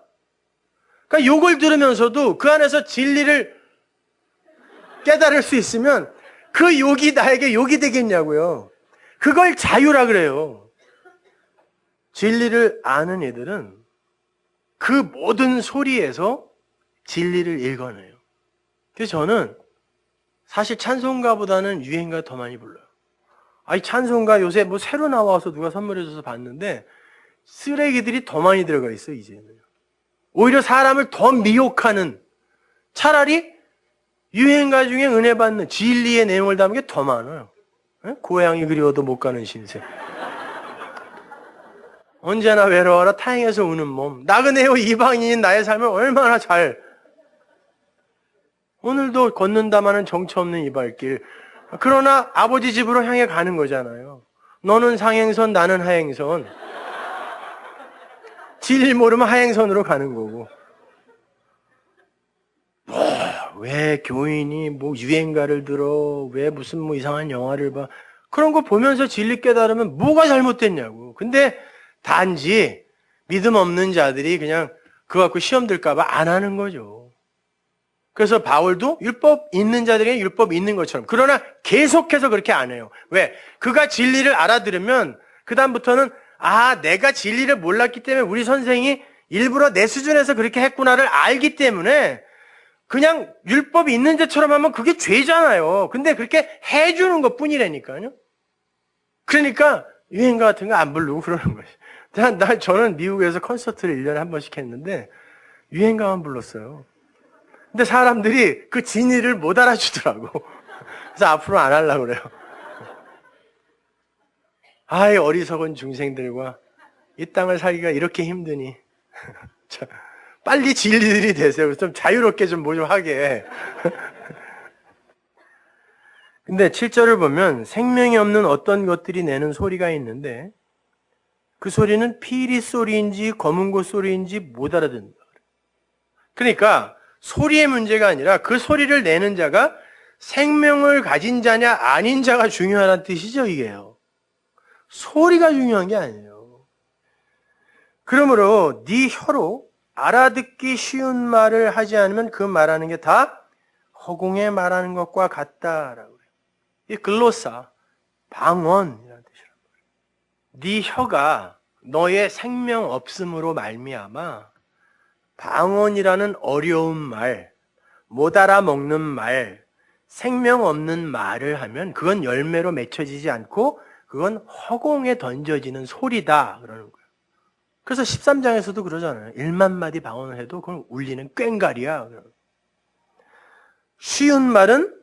그러니까 욕을 들으면서도 그 안에서 진리를 깨달을 수 있으면 그 욕이 나에게 욕이 되겠냐고요. 그걸 자유라 그래요. 진리를 아는 애들은 그 모든 소리에서 진리를 읽어내요. 그래서 저는 사실 찬송가보다는 유행가 더 많이 불러요. 아이 찬송가 요새 뭐 새로 나와서 누가 선물해줘서 봤는데 쓰레기들이 더 많이 들어가 있어요, 이제는. 오히려 사람을 더 미혹하는, 차라리 유행가 중에 은혜 받는 진리의 내용을 담은 게 더 많아요. 고향이 그리워도 못 가는 신세. 언제나 외로워라 타행에서 우는 몸. 나그네요 이방인인 나의 삶을 얼마나 잘. 오늘도 걷는다마는 정처 없는 이 발길. 그러나 아버지 집으로 향해 가는 거잖아요. 너는 상행선, 나는 하행선. 질 모르면 하행선으로 가는 거고. 왜 교인이 뭐 유행가를 들어, 왜 무슨 뭐 이상한 영화를 봐. 그런 거 보면서 진리 깨달으면 뭐가 잘못됐냐고. 근데 단지 믿음 없는 자들이 그냥 그거 갖고 시험 들까 봐 안 하는 거죠. 그래서 바울도 율법 있는 자들에게 율법 있는 것처럼. 그러나 계속해서 그렇게 안 해요. 왜? 그가 진리를 알아들으면 그다음부터는 내가 진리를 몰랐기 때문에 우리 선생이 일부러 내 수준에서 그렇게 했구나를 알기 때문에 그냥 율법이 있는 자처럼 하면 그게 죄잖아요. 근데 그렇게 해주는 것 뿐이라니까요. 그러니까 유행가 같은 거 안 부르고 그러는 거예요. 저는 미국에서 콘서트를 1년에 한 번씩 했는데 유행가만 불렀어요. 근데 사람들이 그 진리를 못 알아주더라고. 그래서 앞으로 안 하려고 그래요. 아이 어리석은 중생들과 이 땅을 살기가 이렇게 힘드니 빨리 진리들이 되세요. 좀 자유롭게 좀 뭐 좀 하게. 근데 7절을 보면 생명이 없는 어떤 것들이 내는 소리가 있는데 그 소리는 피리 소리인지 검은고 소리인지 못 알아듣는다. 그러니까 소리의 문제가 아니라 그 소리를 내는 자가 생명을 가진 자냐 아닌 자가 중요하다는 뜻이죠, 이게요. 소리가 중요한 게 아니에요. 그러므로 네 혀로 알아듣기 쉬운 말을 하지 않으면 그 말하는 게 다 허공에 말하는 것과 같다라고 해요. 이 글로사, 방언이라는 뜻이란 말이에요. 네 혀가 너의 생명 없음으로 말미암아 방언이라는 어려운 말, 못 알아먹는 말, 생명 없는 말을 하면 그건 열매로 맺혀지지 않고 그건 허공에 던져지는 소리다 그러는 거예요. 그래서 13장에서도 그러잖아요. 1만 마디 방언을 해도 그건 울리는 꽹과리야. 쉬운 말은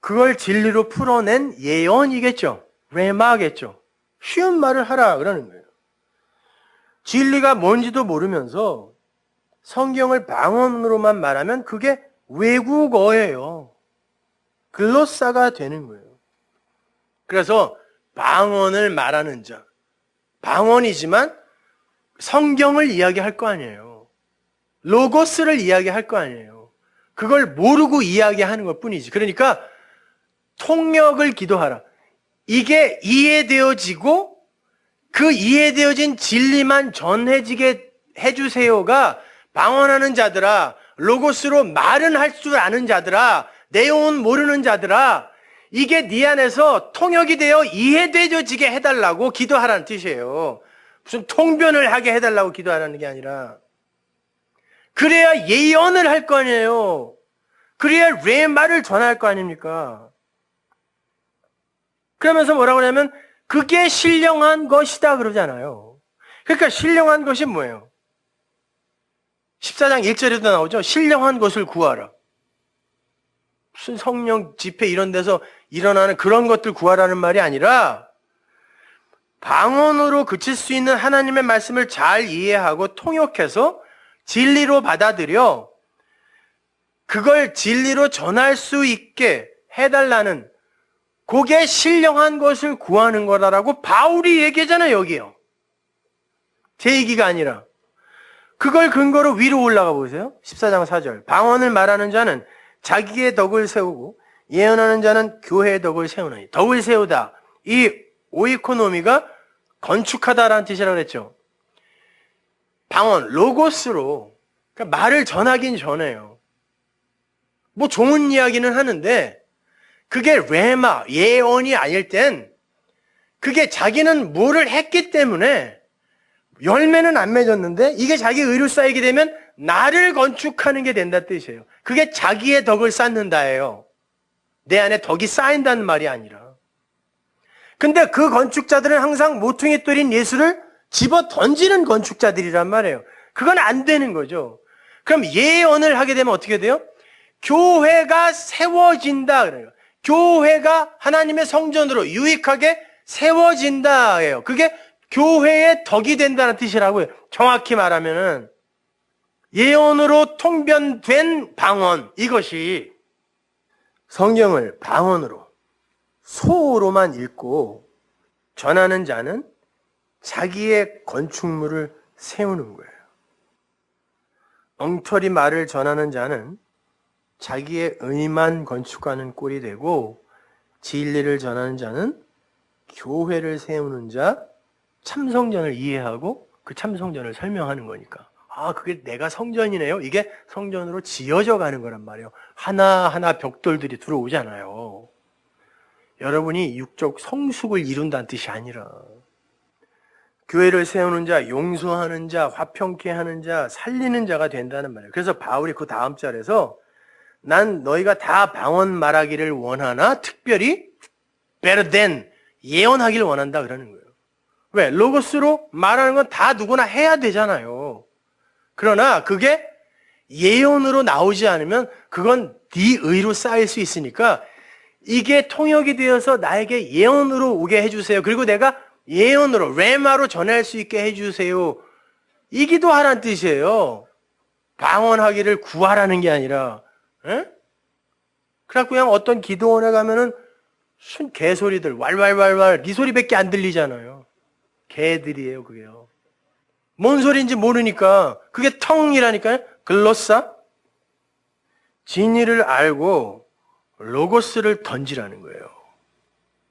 그걸 진리로 풀어낸 예언이겠죠. 레마겠죠. 쉬운 말을 하라 그러는 거예요. 진리가 뭔지도 모르면서 성경을 방언으로만 말하면 그게 외국어예요. 글로사가 되는 거예요. 그래서 방언을 말하는 자, 방언이지만 성경을 이야기할 거 아니에요. 로고스를 이야기할 거 아니에요. 그걸 모르고 이야기하는 것 뿐이지. 그러니까 통역을 기도하라. 이게 이해되어지고 그 이해되어진 진리만 전해지게 해주세요가 방언하는 자들아, 로고스로 말은 할 줄 아는 자들아, 내용은 모르는 자들아, 이게 네 안에서 통역이 되어 이해되어지게 해달라고 기도하라는 뜻이에요. 무슨 통변을 하게 해달라고 기도하라는 게 아니라 그래야 예언을 할 거 아니에요. 그래야 레마를 전할 거 아닙니까? 그러면서 뭐라고 하냐면 그게 신령한 것이다 그러잖아요. 그러니까 신령한 것이 뭐예요? 14장 1절에도 나오죠. 신령한 것을 구하라. 무슨 성령 집회 이런 데서 일어나는 그런 것들 구하라는 말이 아니라 방언으로 그칠 수 있는 하나님의 말씀을 잘 이해하고 통역해서 진리로 받아들여 그걸 진리로 전할 수 있게 해달라는 그게 신령한 것을 구하는 거다라고 바울이 얘기하잖아요, 여기요. 제 얘기가 아니라. 그걸 근거로 위로 올라가 보세요. 14장 4절. 방언을 말하는 자는 자기의 덕을 세우고 예언하는 자는 교회의 덕을 세우나니. 덕을 세우다. 이 오이코노미가 건축하다라는 뜻이라고 그랬죠. 방언, 로고스로 그러니까 말을 전하긴 전해요. 뭐 좋은 이야기는 하는데 그게 레마, 예언이 아닐 땐 그게 자기는 뭐를 했기 때문에 열매는 안 맺었는데 이게 자기 의로 쌓이게 되면 나를 건축하는 게 된다 뜻이에요. 그게 자기의 덕을 쌓는다예요. 내 안에 덕이 쌓인다는 말이 아니라. 근데 그 건축자들은 항상 모퉁이 뚫린 예수를 집어 던지는 건축자들이란 말이에요. 그건 안 되는 거죠. 그럼 예언을 하게 되면 어떻게 돼요? 교회가 세워진다 그래요. 교회가 하나님의 성전으로 유익하게 세워진다예요. 그게 교회의 덕이 된다는 뜻이라고요. 정확히 말하면은 예언으로 통변된 방언, 이것이 성경을 방언으로 소로만 읽고 전하는 자는 자기의 건축물을 세우는 거예요. 엉터리 말을 전하는 자는 자기의 의만 건축하는 꼴이 되고, 진리를 전하는 자는 교회를 세우는 자, 참성전을 이해하고 그 참성전을 설명하는 거니까. 아, 그게 내가 성전이네요. 이게 성전으로 지어져 가는 거란 말이에요. 하나하나 벽돌들이 들어오잖아요. 여러분이 육적 성숙을 이룬다는 뜻이 아니라 교회를 세우는 자, 용서하는 자, 화평케 하는 자, 살리는 자가 된다는 말이에요. 그래서 바울이 그 다음 절에서 난 너희가 다 방언 말하기를 원하나 특별히 better than 예언하기를 원한다 그러는 거예요. 왜? 로고스로 말하는 건 다 누구나 해야 되잖아요. 그러나 그게 예언으로 나오지 않으면 그건 네 의로 쌓일 수 있으니까 이게 통역이 되어서 나에게 예언으로 오게 해주세요. 그리고 내가 예언으로, 레마로 전할 수 있게 해주세요. 이 기도하라는 뜻이에요. 방언하기를 구하라는 게 아니라. 에? 그래갖고 그냥 어떤 기도원에 가면은 순 개소리들, 왈왈왈왈, 네 소리밖에 안 들리잖아요. 개들이에요, 그게요. 뭔 소리인지 모르니까. 그게 텅이라니까요. 글로사. 진리를 알고 로고스를 던지라는 거예요.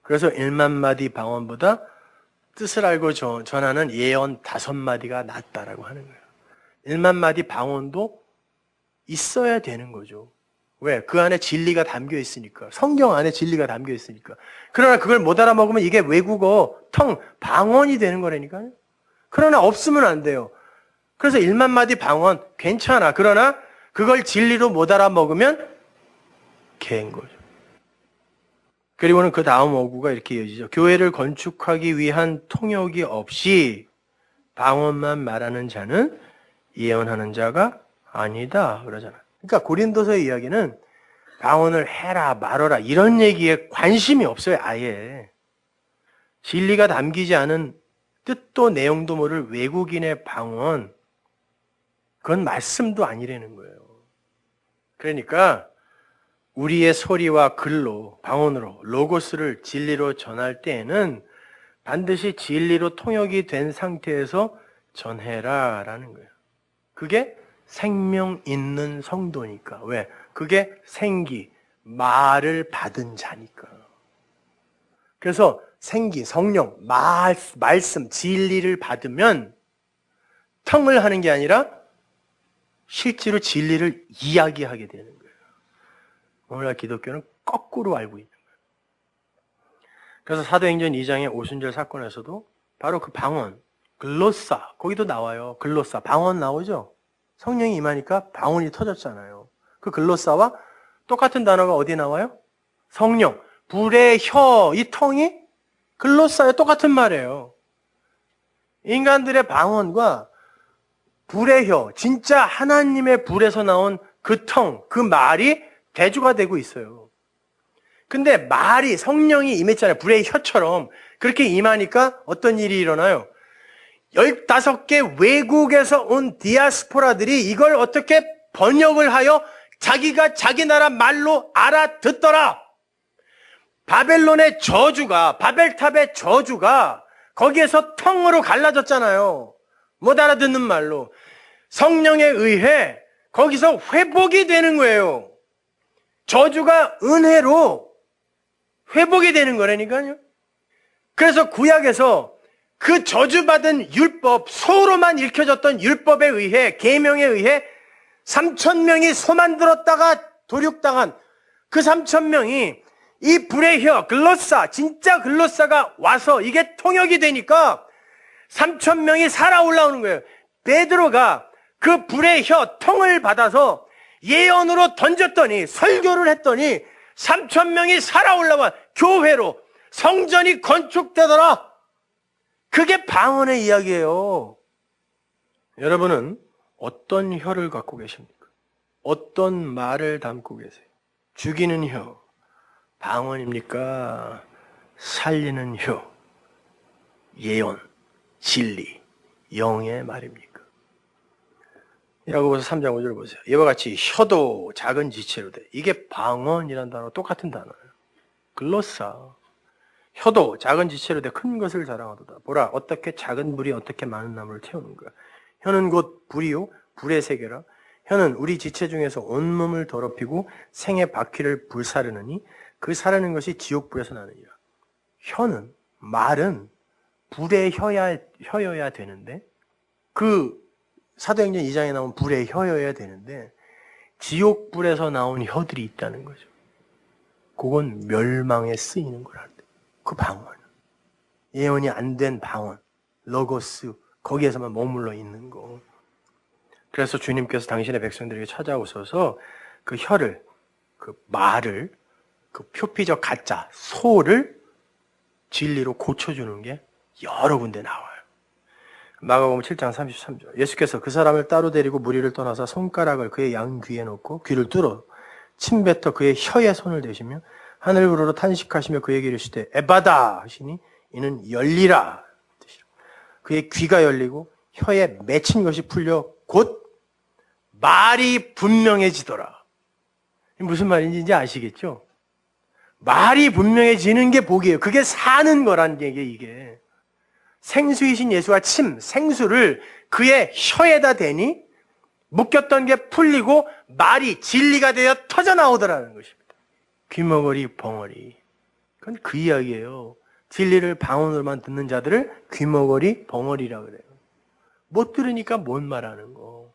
그래서 1만 마디 방언보다 뜻을 알고 전하는 예언 5마디가 낫다라고 하는 거예요. 1만 마디 방언도 있어야 되는 거죠. 왜? 그 안에 진리가 담겨 있으니까. 성경 안에 진리가 담겨 있으니까. 그러나 그걸 못 알아먹으면 이게 외국어, 방언이 되는 거라니까요. 그러나 없으면 안 돼요. 그래서 1만 마디 방언 괜찮아. 그러나 그걸 진리로 못 알아먹으면 개인 거죠. 그리고는 그 다음 어구가 이렇게 이어지죠. 교회를 건축하기 위한 통역이 없이 방언만 말하는 자는 예언하는 자가 아니다 그러잖아요. 그러니까 고린도서의 이야기는 방언을 해라 말어라 이런 얘기에 관심이 없어요. 아예. 진리가 담기지 않은 뜻도 내용도 모를 외국인의 방언, 그건 말씀도 아니라는 거예요. 그러니까 우리의 소리와 글로, 방언으로, 로고스를 진리로 전할 때에는 반드시 진리로 통역이 된 상태에서 전해라 라는 거예요. 그게 생명 있는 성도니까. 왜? 그게 생기, 말을 받은 자니까. 그래서 생기, 성령, 말씀, 진리를 받으면 텅을 하는 게 아니라 실제로 진리를 이야기하게 되는 거예요. 오늘날 기독교는 거꾸로 알고 있는 거예요. 그래서 사도행전 2장의 오순절 사건에서도 바로 그 방언, 글로사, 거기도 나와요. 글로사, 방언 나오죠? 성령이 임하니까 방언이 터졌잖아요. 그 글로사와 똑같은 단어가 어디 나와요? 성령, 불의 혀, 이 텅이 글로사에 똑같은 말이에요. 인간들의 방언과 불의 혀, 진짜 하나님의 불에서 나온 그 텅, 그 말이 대조가 되고 있어요. 근데 말이, 성령이 임했잖아요. 불의 혀처럼. 그렇게 임하니까 어떤 일이 일어나요? 15개 외국에서 온 디아스포라들이 이걸 어떻게 번역을 하여 자기가 자기 나라 말로 알아듣더라. 바벨론의 저주가, 바벨탑의 저주가 거기에서 텅으로 갈라졌잖아요. 못 알아듣는 말로. 성령에 의해 거기서 회복이 되는 거예요. 저주가 은혜로 회복이 되는 거라니까요. 그래서 구약에서 그 저주받은 율법, 소로만 읽혀졌던 율법에 의해, 계명에 의해 3,000명이 소만 들었다가 도륙당한 그 3,000명이 이 불의 혀, 글로사, 진짜 글로사가 와서 이게 통역이 되니까 3,000명이 살아 올라오는 거예요. 베드로가 그 불의 혀, 통을 받아서 예언으로 던졌더니, 설교를 했더니 3,000명이 살아 올라와 교회로 성전이 건축되더라. 그게 방언의 이야기예요. 여러분은 어떤 혀를 갖고 계십니까? 어떤 말을 담고 계세요? 죽이는 혀, 방언입니까? 살리는 혀, 예언, 진리, 영의 말입니까? 야고보서 3장 5절 보세요. 이와 같이 혀도 작은 지체로 돼. 이게 방언이라는 단어 똑같은 단어예요. 글로사. 혀도 작은 지체로 돼 큰 것을 자랑하도다. 보라, 어떻게 작은 불이 어떻게 많은 나무를 태우는가. 혀는 곧 불이요, 불의 세계라. 혀는 우리 지체 중에서 온몸을 더럽히고 생의 바퀴를 불사르느니 그 사르는 것이 지옥불에서 나느니라. 혀는, 말은 불의 혀여야 되는데, 그 사도행전 2장에 나온 불의 혀여야 되는데 지옥불에서 나온 혀들이 있다는 거죠. 그건 멸망에 쓰이는 거라는데. 그 방언, 예언이 안 된 방언, 로고스, 거기에서만 머물러 있는 거. 그래서 주님께서 당신의 백성들에게 찾아오셔서 그 혀를, 그 말을, 그 표피적 가짜, 소를 진리로 고쳐주는 게 여러 군데 나와요. 마가복음 7장 33절. 예수께서 그 사람을 따로 데리고 무리를 떠나서 손가락을 그의 양 귀에 놓고 귀를 뚫어 침뱉어 그의 혀에 손을 대시며 하늘으로 탄식하시며 그에게 이르시되 에바다 하시니 이는 열리라. 그의 귀가 열리고 혀에 맺힌 것이 풀려 곧 말이 분명해지더라. 무슨 말인지 이제 아시겠죠? 말이 분명해지는 게 복이에요. 그게 사는 거란 얘기예요, 이게. 생수이신 예수와 생수를 그의 혀에다 대니 묶였던 게 풀리고 말이 진리가 되어 터져나오더라는 것입니다. 귀머거리, 벙어리. 그건 그 이야기예요. 진리를 방언으로만 듣는 자들을 귀머거리, 벙어리라 그래요. 못 들으니까 못 말하는 거.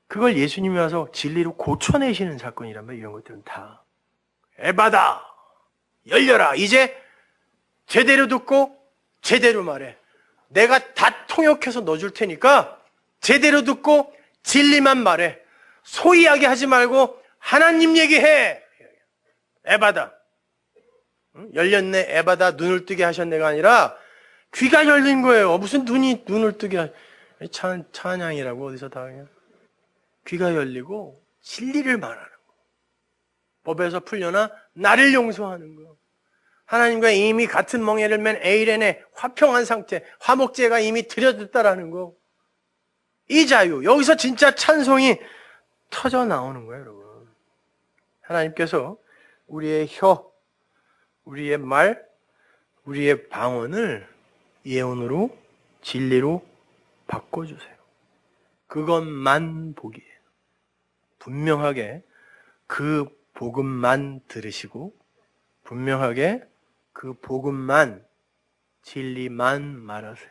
그걸 예수님이 와서 진리로 고쳐내시는 사건이란 말이에요. 이런 것들은 다. 에바다! 열려라! 이제 제대로 듣고 제대로 말해. 내가 다 통역해서 넣어줄 테니까 제대로 듣고 진리만 말해. 소이하게 하지 말고 하나님 얘기해. 에바다. 열렸네, 에바다, 눈을 뜨게 하셨네가 아니라 귀가 열린 거예요. 무슨 눈을 뜨게 찬양이라고 어디서 다 그냥. 귀가 열리고 진리를 말하는 거. 법에서 풀려나 나를 용서하는 거. 하나님과 이미 같은 멍에를 맨 에이렌의 화평한 상태, 화목제가 이미 드려졌다라는 거. 이 자유, 여기서 진짜 찬송이 터져 나오는 거예요, 여러분. 하나님께서 우리의 혀, 우리의 말, 우리의 방언을 예언으로, 진리로 바꿔주세요. 그것만 복이에요. 분명하게 그 복음만 들으시고, 분명하게 그 복음만, 진리만 말하세요.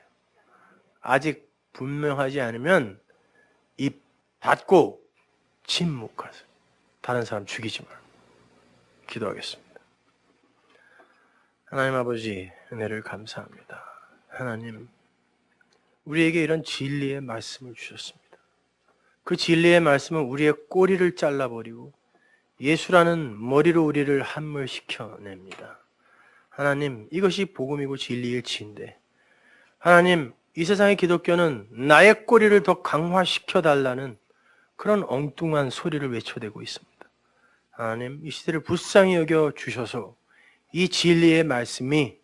아직 분명하지 않으면 입 닫고 침묵하세요. 다른 사람 죽이지 말고. 기도하겠습니다. 하나님 아버지, 은혜를 감사합니다. 하나님, 우리에게 이런 진리의 말씀을 주셨습니다. 그 진리의 말씀은 우리의 꼬리를 잘라버리고 예수라는 머리로 우리를 함몰시켜냅니다. 하나님, 이것이 복음이고 진리일지인데 하나님, 이 세상의 기독교는 나의 꼬리를 더 강화시켜달라는 그런 엉뚱한 소리를 외쳐대고 있습니다. 하나님, 이 시대를 불쌍히 여겨 주셔서 이 진리의 말씀이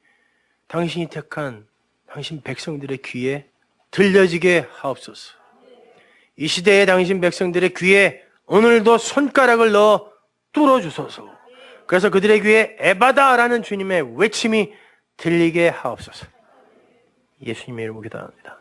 당신이 택한 당신 백성들의 귀에 들려지게 하옵소서. 이 시대의 당신 백성들의 귀에 오늘도 손가락을 넣어 뚫어주소서. 그래서 그들의 귀에 에바다라는 주님의 외침이 들리게 하옵소서. 예수님의 이름으로 기도합니다.